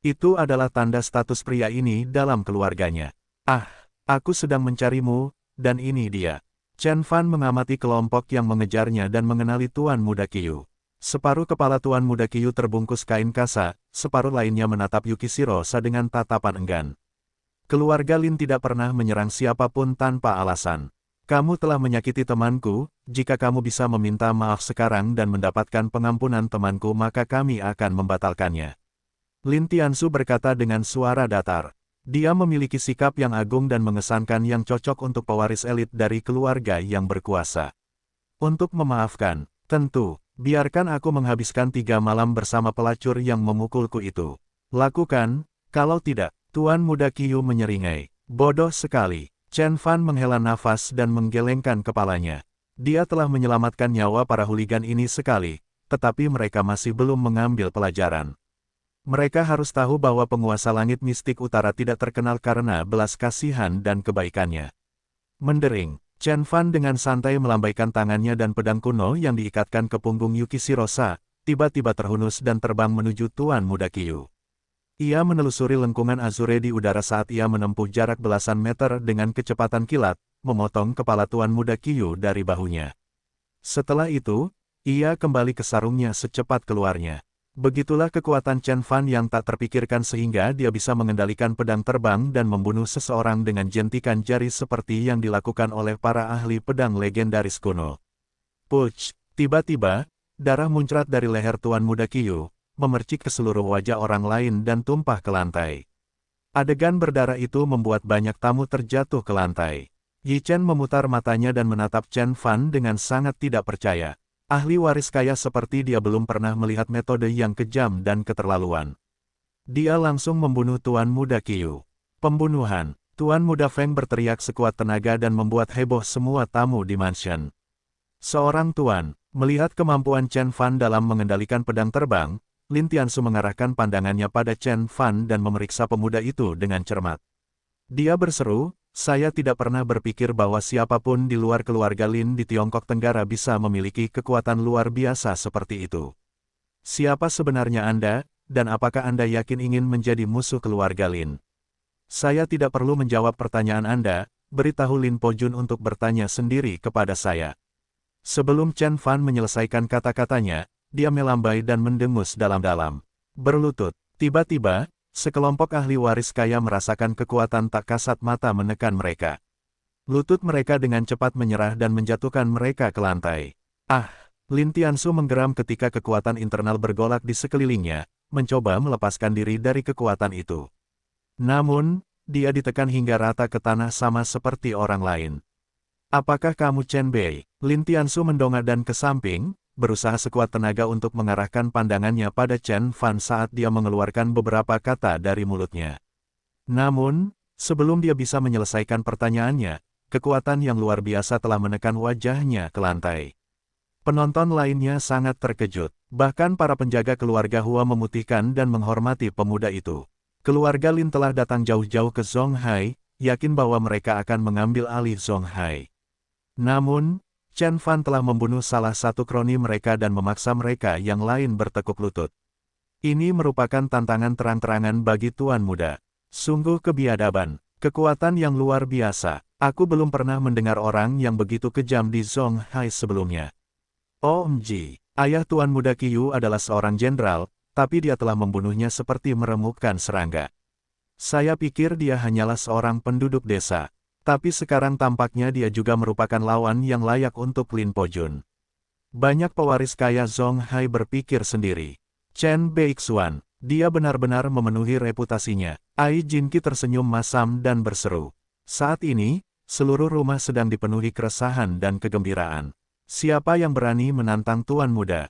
Itu adalah tanda status pria ini dalam keluarganya. Ah, aku sedang mencarimu, dan ini dia. Chen Fan mengamati kelompok yang mengejarnya dan mengenali Tuan Muda Qiu. Separuh kepala Tuan Muda Qiu terbungkus kain kasa, separuh lainnya menatap Yukishiro Sa dengan tatapan enggan. Keluarga Lin tidak pernah menyerang siapapun tanpa alasan. Kamu telah menyakiti temanku, jika kamu bisa meminta maaf sekarang dan mendapatkan pengampunan temanku maka kami akan membatalkannya. Lin Tiansu berkata dengan suara datar. Dia memiliki sikap yang agung dan mengesankan yang cocok untuk pewaris elit dari keluarga yang berkuasa. Untuk memaafkan, tentu, biarkan aku menghabiskan 3 malam bersama pelacur yang memukulku itu. Lakukan, kalau tidak, Tuan Muda Qiu menyeringai. Bodoh sekali. Chen Fan menghela nafas dan menggelengkan kepalanya. Dia telah menyelamatkan nyawa para huligan ini sekali, tetapi mereka masih belum mengambil pelajaran. Mereka harus tahu bahwa penguasa langit mistik utara tidak terkenal karena belas kasihan dan kebaikannya. Mendering, Chen Fan dengan santai melambaikan tangannya dan pedang kuno yang diikatkan ke punggung Yukishiro Sa, tiba-tiba terhunus dan terbang menuju Tuan Muda Qiu. Ia menelusuri lengkungan azure di udara saat ia menempuh jarak belasan meter dengan kecepatan kilat, memotong kepala Tuan Muda Qiu dari bahunya. Setelah itu, ia kembali ke sarungnya secepat keluarnya. Begitulah kekuatan Chen Fan yang tak terpikirkan sehingga dia bisa mengendalikan pedang terbang dan membunuh seseorang dengan jentikan jari seperti yang dilakukan oleh para ahli pedang legendaris kuno. Puch! Tiba-tiba, darah muncrat dari leher Tuan Muda Qiu, memercik ke seluruh wajah orang lain dan tumpah ke lantai. Adegan berdarah itu membuat banyak tamu terjatuh ke lantai. Yi Chen memutar matanya dan menatap Chen Fan dengan sangat tidak percaya. Ahli waris kaya seperti dia belum pernah melihat metode yang kejam dan keterlaluan. Dia langsung membunuh Tuan Muda Qiu. Pembunuhan. Tuan Muda Feng berteriak sekuat tenaga dan membuat heboh semua tamu di mansion. Seorang tuan, melihat kemampuan Chen Fan dalam mengendalikan pedang terbang, Lin Tiansu mengarahkan pandangannya pada Chen Fan dan memeriksa pemuda itu dengan cermat. Dia berseru, "Saya tidak pernah berpikir bahwa siapapun di luar keluarga Lin di Tiongkok Tenggara bisa memiliki kekuatan luar biasa seperti itu. Siapa sebenarnya Anda, dan apakah Anda yakin ingin menjadi musuh keluarga Lin?" "Saya tidak perlu menjawab pertanyaan Anda, beritahu Lin Pojun untuk bertanya sendiri kepada saya." Sebelum Chen Fan menyelesaikan kata-katanya, dia melambai dan mendengus dalam-dalam. Berlutut, tiba-tiba, sekelompok ahli waris kaya merasakan kekuatan tak kasat mata menekan mereka. Lutut mereka dengan cepat menyerah dan menjatuhkan mereka ke lantai. Ah! Lin Tiansu menggeram ketika kekuatan internal bergolak di sekelilingnya, mencoba melepaskan diri dari kekuatan itu. Namun, dia ditekan hingga rata ke tanah sama seperti orang lain. "Apakah kamu Chen Bei?" Lin Tiansu mendongak dan ke samping, berusaha sekuat tenaga untuk mengarahkan pandangannya pada Chen Fan saat dia mengeluarkan beberapa kata dari mulutnya. Namun, sebelum dia bisa menyelesaikan pertanyaannya, kekuatan yang luar biasa telah menekan wajahnya ke lantai. Penonton lainnya sangat terkejut, bahkan para penjaga keluarga Hua memutihkan dan menghormati pemuda itu. Keluarga Lin telah datang jauh-jauh ke Zonghai, yakin bahwa mereka akan mengambil alih Zonghai. Namun, Chen Fan telah membunuh salah satu kroni mereka dan memaksa mereka yang lain bertekuk lutut. Ini merupakan tantangan terang-terangan bagi Tuan Muda. Sungguh kebiadaban, kekuatan yang luar biasa. Aku belum pernah mendengar orang yang begitu kejam di Zonghai sebelumnya. OMG, ayah Tuan Muda Qiu adalah seorang jenderal, tapi dia telah membunuhnya seperti meremukkan serangga. Saya pikir dia hanyalah seorang penduduk desa. Tapi sekarang tampaknya dia juga merupakan lawan yang layak untuk Lin Pojun. Banyak pewaris kaya Zonghai berpikir sendiri. Chen Beixuan, dia benar-benar memenuhi reputasinya. Ai Jinqi tersenyum masam dan berseru. Saat ini, seluruh rumah sedang dipenuhi keresahan dan kegembiraan. Siapa yang berani menantang Tuan Muda?